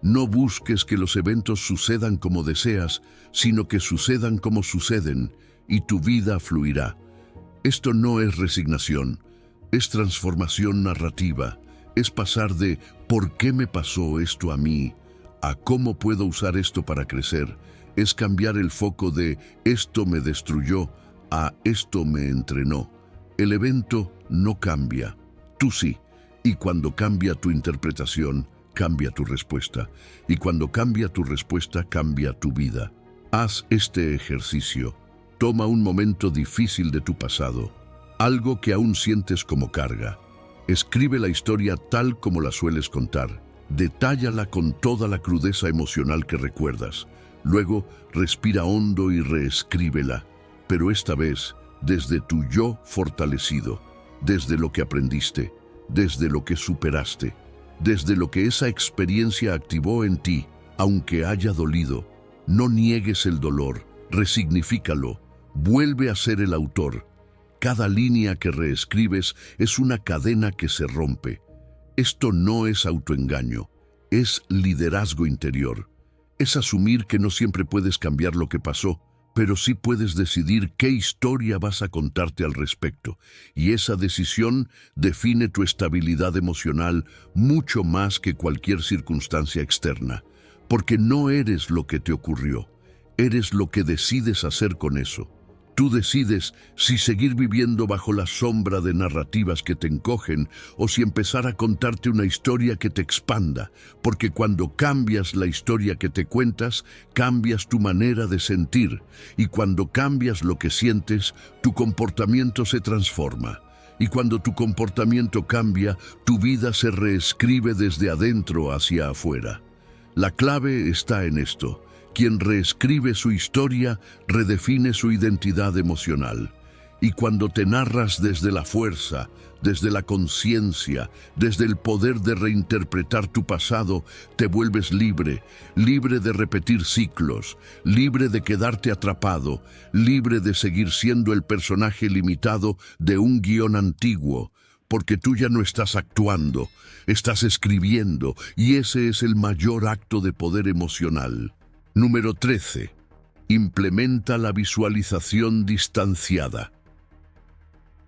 No busques que los eventos sucedan como deseas, sino que sucedan como suceden, y tu vida fluirá. Esto no es resignación, es transformación narrativa. Es pasar de ¿por qué me pasó esto a mí? A ¿cómo puedo usar esto para crecer? Es cambiar el foco de esto me destruyó a esto me entrenó. El evento no cambia, tú sí. Y cuando cambia tu interpretación, cambia tu respuesta. Y cuando cambia tu respuesta, cambia tu vida. Haz este ejercicio. Toma un momento difícil de tu pasado, algo que aún sientes como carga. Escribe la historia tal como la sueles contar. Detállala con toda la crudeza emocional que recuerdas. Luego, respira hondo y reescríbela. Pero esta vez, desde tu yo fortalecido, desde lo que aprendiste, desde lo que superaste, desde lo que esa experiencia activó en ti, aunque haya dolido. No niegues el dolor, resignifícalo, vuelve a ser el autor. Cada línea que reescribes es una cadena que se rompe. Esto no es autoengaño, es liderazgo interior. Es asumir que no siempre puedes cambiar lo que pasó, pero sí puedes decidir qué historia vas a contarte al respecto. Y esa decisión define tu estabilidad emocional mucho más que cualquier circunstancia externa, porque no eres lo que te ocurrió. Eres lo que decides hacer con eso. Tú decides si seguir viviendo bajo la sombra de narrativas que te encogen o si empezar a contarte una historia que te expanda, porque cuando cambias la historia que te cuentas, cambias tu manera de sentir, y cuando cambias lo que sientes, tu comportamiento se transforma. Y cuando tu comportamiento cambia, tu vida se reescribe desde adentro hacia afuera. La clave está en esto. Quien reescribe su historia, redefine su identidad emocional. Y cuando te narras desde la fuerza, desde la conciencia, desde el poder de reinterpretar tu pasado, te vuelves libre, libre de repetir ciclos, libre de quedarte atrapado, libre de seguir siendo el personaje limitado de un guión antiguo, porque tú ya no estás actuando, estás escribiendo, y ese es el mayor acto de poder emocional. Número 13. Implementa la visualización distanciada.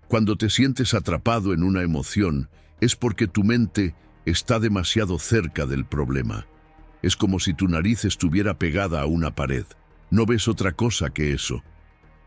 Cuando te sientes atrapado en una emoción, es porque tu mente está demasiado cerca del problema. Es como si tu nariz estuviera pegada a una pared. No ves otra cosa que eso.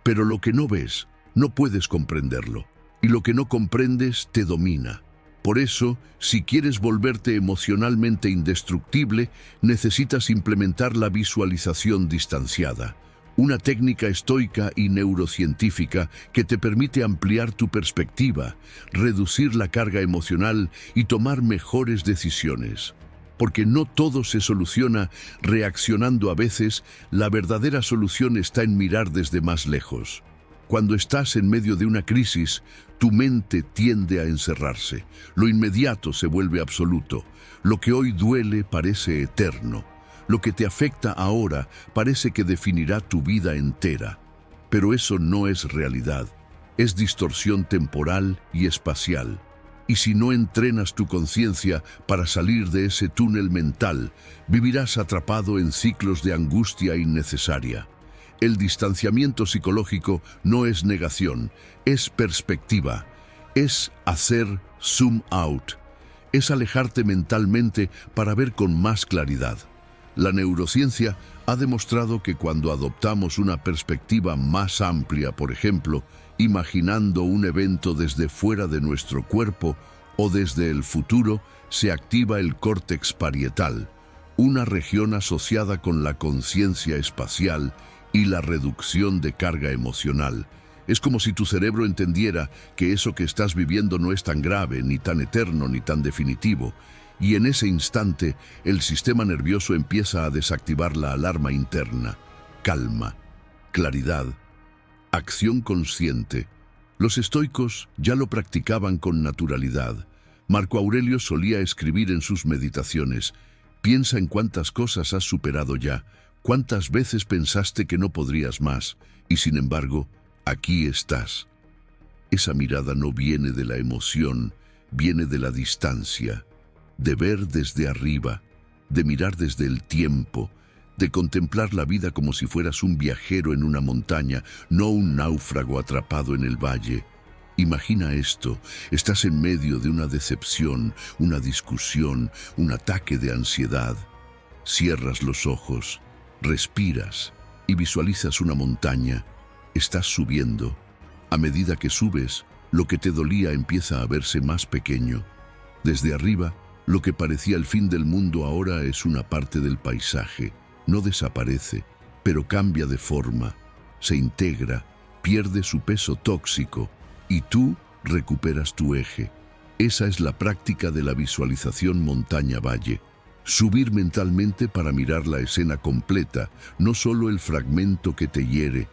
Pero lo que no ves, no puedes comprenderlo. Y lo que no comprendes te domina. Por eso, si quieres volverte emocionalmente indestructible, necesitas implementar la visualización distanciada, una técnica estoica y neurocientífica que te permite ampliar tu perspectiva, reducir la carga emocional y tomar mejores decisiones. Porque no todo se soluciona reaccionando a veces, la verdadera solución está en mirar desde más lejos. Cuando estás en medio de una crisis, tu mente tiende a encerrarse. Lo inmediato se vuelve absoluto. Lo que hoy duele parece eterno. Lo que te afecta ahora parece que definirá tu vida entera. Pero eso no es realidad. Es distorsión temporal y espacial. Y si no entrenas tu conciencia para salir de ese túnel mental, vivirás atrapado en ciclos de angustia innecesaria. El distanciamiento psicológico no es negación, es perspectiva, es hacer zoom out, es alejarte mentalmente para ver con más claridad. La neurociencia ha demostrado que cuando adoptamos una perspectiva más amplia, por ejemplo, imaginando un evento desde fuera de nuestro cuerpo o desde el futuro, se activa el córtex parietal, una región asociada con la conciencia espacial y la reducción de carga emocional. Es como si tu cerebro entendiera que eso que estás viviendo no es tan grave, ni tan eterno, ni tan definitivo. Y en ese instante, el sistema nervioso empieza a desactivar la alarma interna. Calma, claridad, acción consciente. Los estoicos ya lo practicaban con naturalidad. Marco Aurelio solía escribir en sus meditaciones: piensa en cuántas cosas has superado ya. ¿Cuántas veces pensaste que no podrías más? Y sin embargo, aquí estás. Esa mirada no viene de la emoción, viene de la distancia, de ver desde arriba, de mirar desde el tiempo, de contemplar la vida como si fueras un viajero en una montaña, no un náufrago atrapado en el valle. Imagina esto: estás en medio de una decepción, una discusión, un ataque de ansiedad. Cierras los ojos. Respiras y visualizas una montaña. Estás subiendo. A medida que subes, lo que te dolía empieza a verse más pequeño. Desde arriba, lo que parecía el fin del mundo ahora es una parte del paisaje. No desaparece, pero cambia de forma, se integra, pierde su peso tóxico y tú recuperas tu eje. Esa es la práctica de la visualización montaña-valle. Subir mentalmente para mirar la escena completa, no solo el fragmento que te hiere.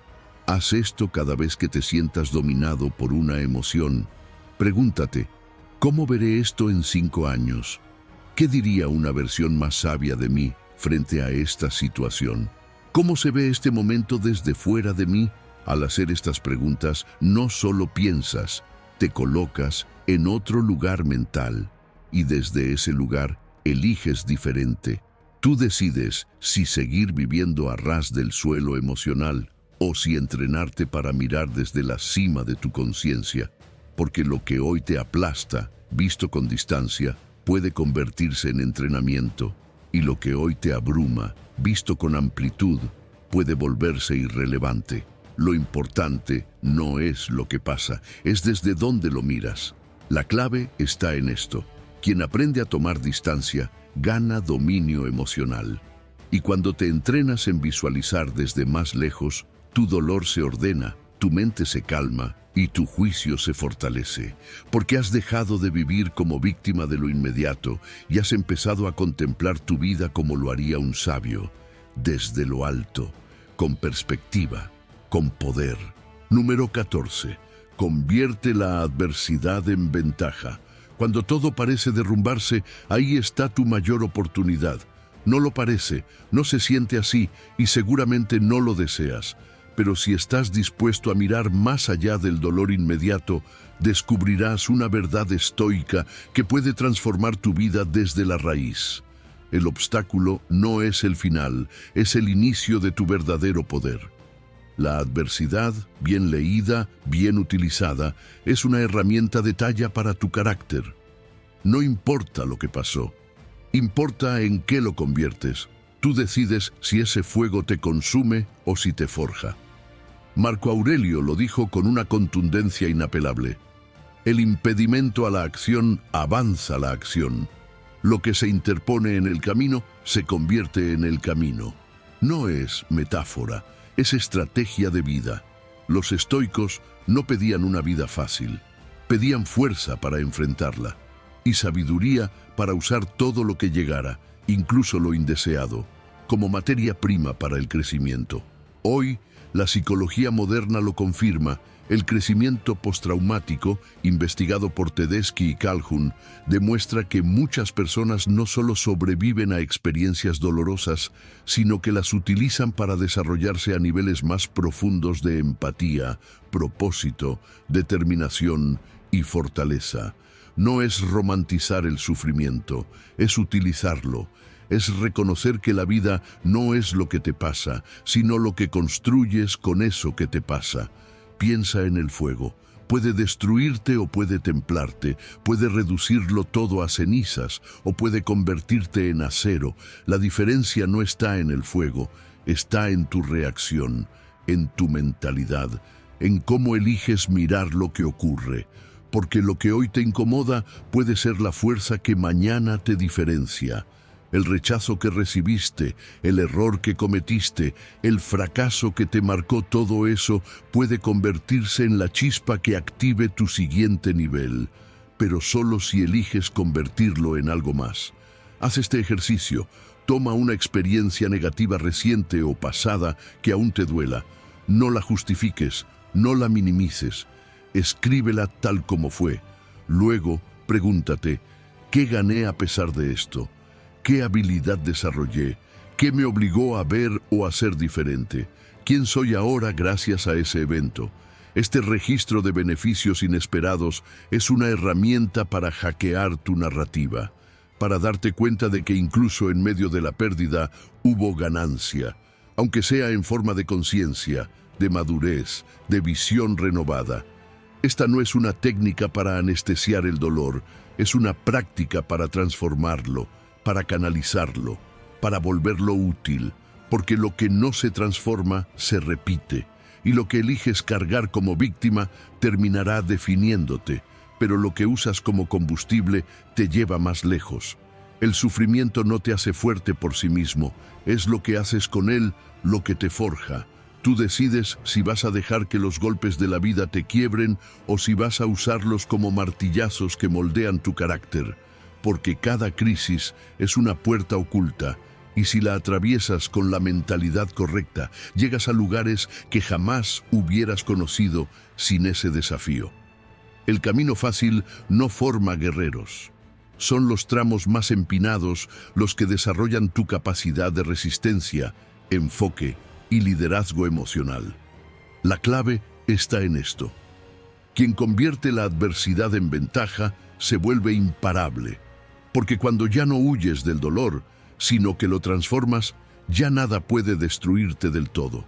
Haz esto cada vez que te sientas dominado por una emoción. Pregúntate: ¿cómo veré esto en 5 años? ¿Qué diría una versión más sabia de mí frente a esta situación? ¿Cómo se ve este momento desde fuera de mí? Al hacer estas preguntas, no solo piensas, te colocas en otro lugar mental. Y desde ese lugar, eliges diferente. Tú decides si seguir viviendo a ras del suelo emocional o si entrenarte para mirar desde la cima de tu conciencia. Porque lo que hoy te aplasta, visto con distancia, puede convertirse en entrenamiento. Y lo que hoy te abruma, visto con amplitud, puede volverse irrelevante. Lo importante no es lo que pasa, es desde dónde lo miras. La clave está en esto. Quien aprende a tomar distancia, gana dominio emocional. Y cuando te entrenas en visualizar desde más lejos, tu dolor se ordena, tu mente se calma y tu juicio se fortalece, porque has dejado de vivir como víctima de lo inmediato y has empezado a contemplar tu vida como lo haría un sabio, desde lo alto, con perspectiva, con poder. Número 14. Convierte la adversidad en ventaja. Cuando todo parece derrumbarse, ahí está tu mayor oportunidad. No lo parece, no se siente así y seguramente no lo deseas. Pero si estás dispuesto a mirar más allá del dolor inmediato, descubrirás una verdad estoica que puede transformar tu vida desde la raíz. El obstáculo no es el final, es el inicio de tu verdadero poder. La adversidad, bien leída, bien utilizada, es una herramienta de talla para tu carácter. No importa lo que pasó, importa en qué lo conviertes. Tú decides si ese fuego te consume o si te forja. Marco Aurelio lo dijo con una contundencia inapelable. El impedimento a la acción avanza la acción. Lo que se interpone en el camino se convierte en el camino. No es metáfora, es estrategia de vida. Los estoicos no pedían una vida fácil, pedían fuerza para enfrentarla y sabiduría para usar todo lo que llegara, incluso lo indeseado, como materia prima para el crecimiento. Hoy, la psicología moderna lo confirma. El crecimiento postraumático, investigado por Tedeschi y Calhoun, demuestra que muchas personas no solo sobreviven a experiencias dolorosas, sino que las utilizan para desarrollarse a niveles más profundos de empatía, propósito, determinación y fortaleza. No es romantizar el sufrimiento, es utilizarlo. Es reconocer que la vida no es lo que te pasa, sino lo que construyes con eso que te pasa. Piensa en el fuego. Puede destruirte o puede templarte, puede reducirlo todo a cenizas o puede convertirte en acero. La diferencia no está en el fuego, está en tu reacción, en tu mentalidad, en cómo eliges mirar lo que ocurre. Porque lo que hoy te incomoda puede ser la fuerza que mañana te diferencia. El rechazo que recibiste, el error que cometiste, el fracaso que te marcó, todo eso puede convertirse en la chispa que active tu siguiente nivel, pero solo si eliges convertirlo en algo más. Haz este ejercicio. Toma una experiencia negativa reciente o pasada que aún te duela. No la justifiques, no la minimices. Escríbela tal como fue. Luego, pregúntate, ¿qué gané a pesar de esto? ¿Qué habilidad desarrollé? ¿Qué me obligó a ver o a ser diferente? ¿Quién soy ahora gracias a ese evento? Este registro de beneficios inesperados es una herramienta para hackear tu narrativa, para darte cuenta de que incluso en medio de la pérdida hubo ganancia, aunque sea en forma de conciencia, de madurez, de visión renovada. Esta no es una técnica para anestesiar el dolor, es una práctica para transformarlo, para canalizarlo, para volverlo útil, porque lo que no se transforma se repite, y lo que eliges cargar como víctima terminará definiéndote, pero lo que usas como combustible te lleva más lejos. El sufrimiento no te hace fuerte por sí mismo, es lo que haces con él lo que te forja. Tú decides si vas a dejar que los golpes de la vida te quiebren o si vas a usarlos como martillazos que moldean tu carácter. Porque cada crisis es una puerta oculta, y si la atraviesas con la mentalidad correcta, llegas a lugares que jamás hubieras conocido sin ese desafío. El camino fácil no forma guerreros. Son los tramos más empinados los que desarrollan tu capacidad de resistencia, enfoque y liderazgo emocional. La clave está en esto. Quien convierte la adversidad en ventaja se vuelve imparable. Porque cuando ya no huyes del dolor, sino que lo transformas, ya nada puede destruirte del todo.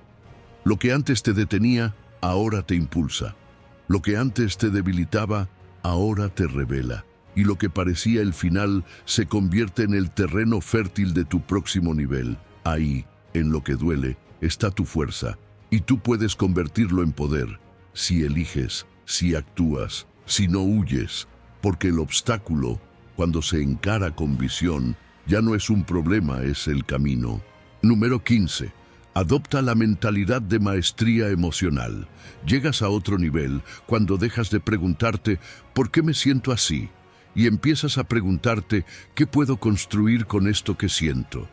Lo que antes te detenía, ahora te impulsa. Lo que antes te debilitaba, ahora te revela. Y lo que parecía el final se convierte en el terreno fértil de tu próximo nivel. Ahí, en lo que duele, está tu fuerza, y tú puedes convertirlo en poder, si eliges, si actúas, si no huyes, porque el obstáculo, cuando se encara con visión, ya no es un problema, es el camino. Número 15. Adopta la mentalidad de maestría emocional. Llegas a otro nivel cuando dejas de preguntarte ¿por qué me siento así? Y empiezas a preguntarte ¿qué puedo construir con esto que siento?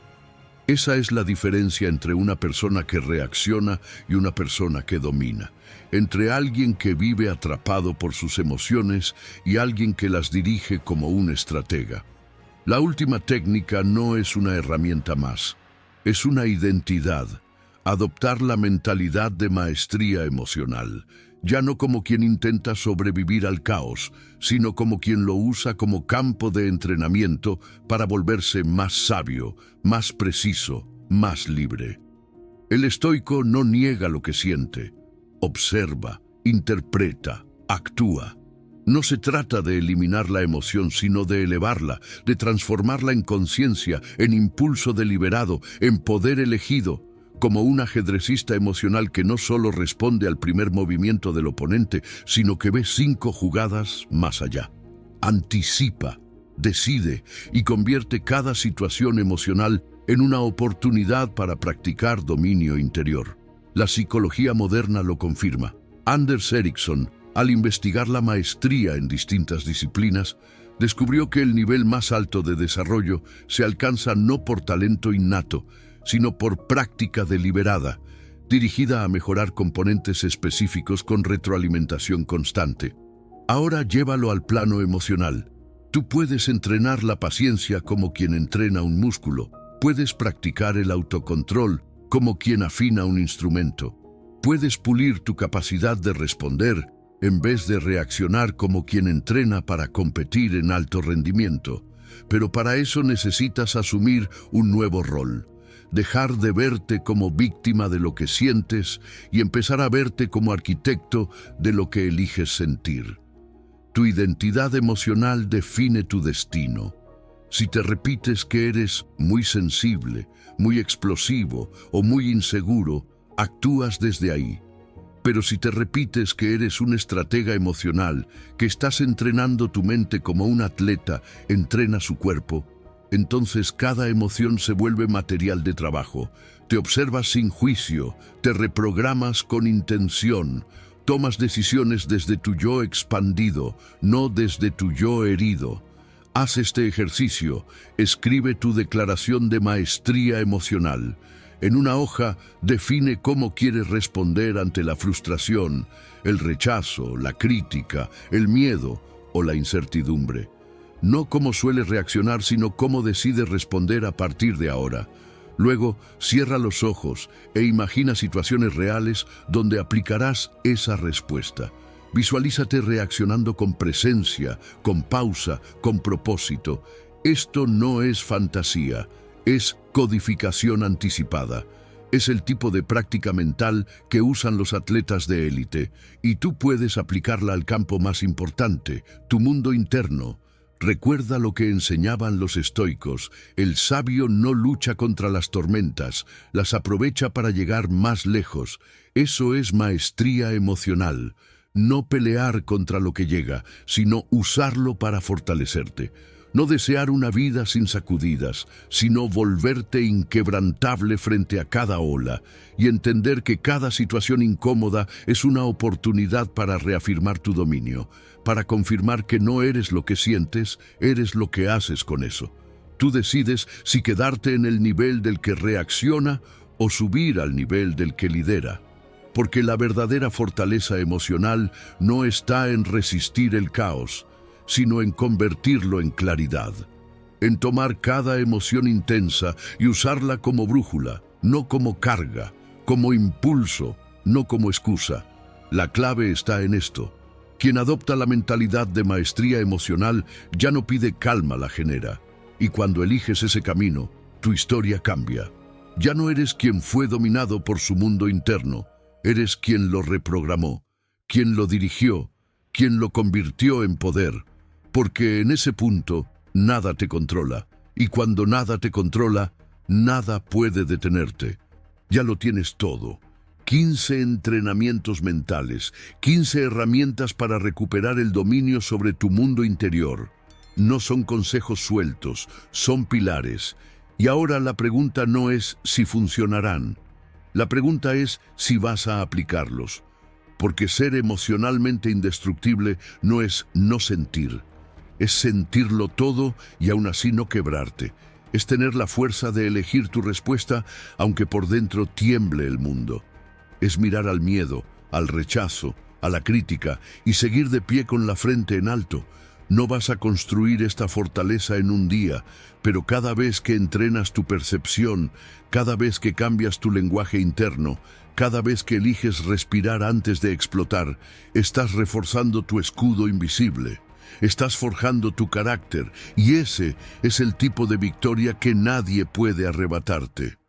Esa es la diferencia entre una persona que reacciona y una persona que domina. Entre alguien que vive atrapado por sus emociones y alguien que las dirige como un estratega. La última técnica no es una herramienta más, es una identidad. Adoptar la mentalidad de maestría emocional, ya no como quien intenta sobrevivir al caos, sino como quien lo usa como campo de entrenamiento para volverse más sabio, más preciso, más libre. El estoico no niega lo que siente, observa, interpreta, actúa. No se trata de eliminar la emoción, sino de elevarla, de transformarla en conciencia, en impulso deliberado, en poder elegido, como un ajedrecista emocional que no solo responde al primer movimiento del oponente, sino que ve 5 jugadas más allá. Anticipa, decide y convierte cada situación emocional en una oportunidad para practicar dominio interior. La psicología moderna lo confirma. Anders Ericsson, al investigar la maestría en distintas disciplinas, descubrió que el nivel más alto de desarrollo se alcanza no por talento innato, sino por práctica deliberada, dirigida a mejorar componentes específicos con retroalimentación constante. Ahora llévalo al plano emocional. Tú puedes entrenar la paciencia como quien entrena un músculo. Puedes practicar el autocontrol como quien afina un instrumento. Puedes pulir tu capacidad de responder en vez de reaccionar como quien entrena para competir en alto rendimiento. Pero para eso necesitas asumir un nuevo rol. Dejar de verte como víctima de lo que sientes y empezar a verte como arquitecto de lo que eliges sentir. Tu identidad emocional define tu destino. Si te repites que eres muy sensible, muy explosivo o muy inseguro, actúas desde ahí. Pero si te repites que eres un estratega emocional, que estás entrenando tu mente como un atleta entrena su cuerpo, entonces cada emoción se vuelve material de trabajo. Te observas sin juicio, te reprogramas con intención, tomas decisiones desde tu yo expandido, no desde tu yo herido. Haz este ejercicio, escribe tu declaración de maestría emocional. En una hoja, define cómo quieres responder ante la frustración, el rechazo, la crítica, el miedo o la incertidumbre. No cómo sueles reaccionar, sino cómo decides responder a partir de ahora. Luego, cierra los ojos e imagina situaciones reales donde aplicarás esa respuesta. Visualízate reaccionando con presencia, con pausa, con propósito. Esto no es fantasía, es codificación anticipada. Es el tipo de práctica mental que usan los atletas de élite, y tú puedes aplicarla al campo más importante, tu mundo interno. Recuerda lo que enseñaban los estoicos: el sabio no lucha contra las tormentas, las aprovecha para llegar más lejos. Eso es maestría emocional. No pelear contra lo que llega, sino usarlo para fortalecerte. No desear una vida sin sacudidas, sino volverte inquebrantable frente a cada ola y entender que cada situación incómoda es una oportunidad para reafirmar tu dominio, para confirmar que no eres lo que sientes, eres lo que haces con eso. Tú decides si quedarte en el nivel del que reacciona o subir al nivel del que lidera. Porque la verdadera fortaleza emocional no está en resistir el caos, sino en convertirlo en claridad, en tomar cada emoción intensa y usarla como brújula, no como carga, como impulso, no como excusa. La clave está en esto. Quien adopta la mentalidad de maestría emocional ya no pide calma, la genera. Y cuando eliges ese camino, tu historia cambia. Ya no eres quien fue dominado por su mundo interno, eres quien lo reprogramó, quien lo dirigió, quien lo convirtió en poder. Porque en ese punto, nada te controla. Y cuando nada te controla, nada puede detenerte. Ya lo tienes todo. 15 entrenamientos mentales, 15 herramientas para recuperar el dominio sobre tu mundo interior. No son consejos sueltos, son pilares. Y ahora la pregunta no es si funcionarán. La pregunta es si vas a aplicarlos. Porque ser emocionalmente indestructible no es no sentir. Es sentirlo todo y aún así no quebrarte. Es tener la fuerza de elegir tu respuesta aunque por dentro tiemble el mundo. Es mirar al miedo, al rechazo, a la crítica y seguir de pie con la frente en alto. No vas a construir esta fortaleza en un día, pero cada vez que entrenas tu percepción, cada vez que cambias tu lenguaje interno, cada vez que eliges respirar antes de explotar, estás reforzando tu escudo invisible. Estás forjando tu carácter y ese es el tipo de victoria que nadie puede arrebatarte.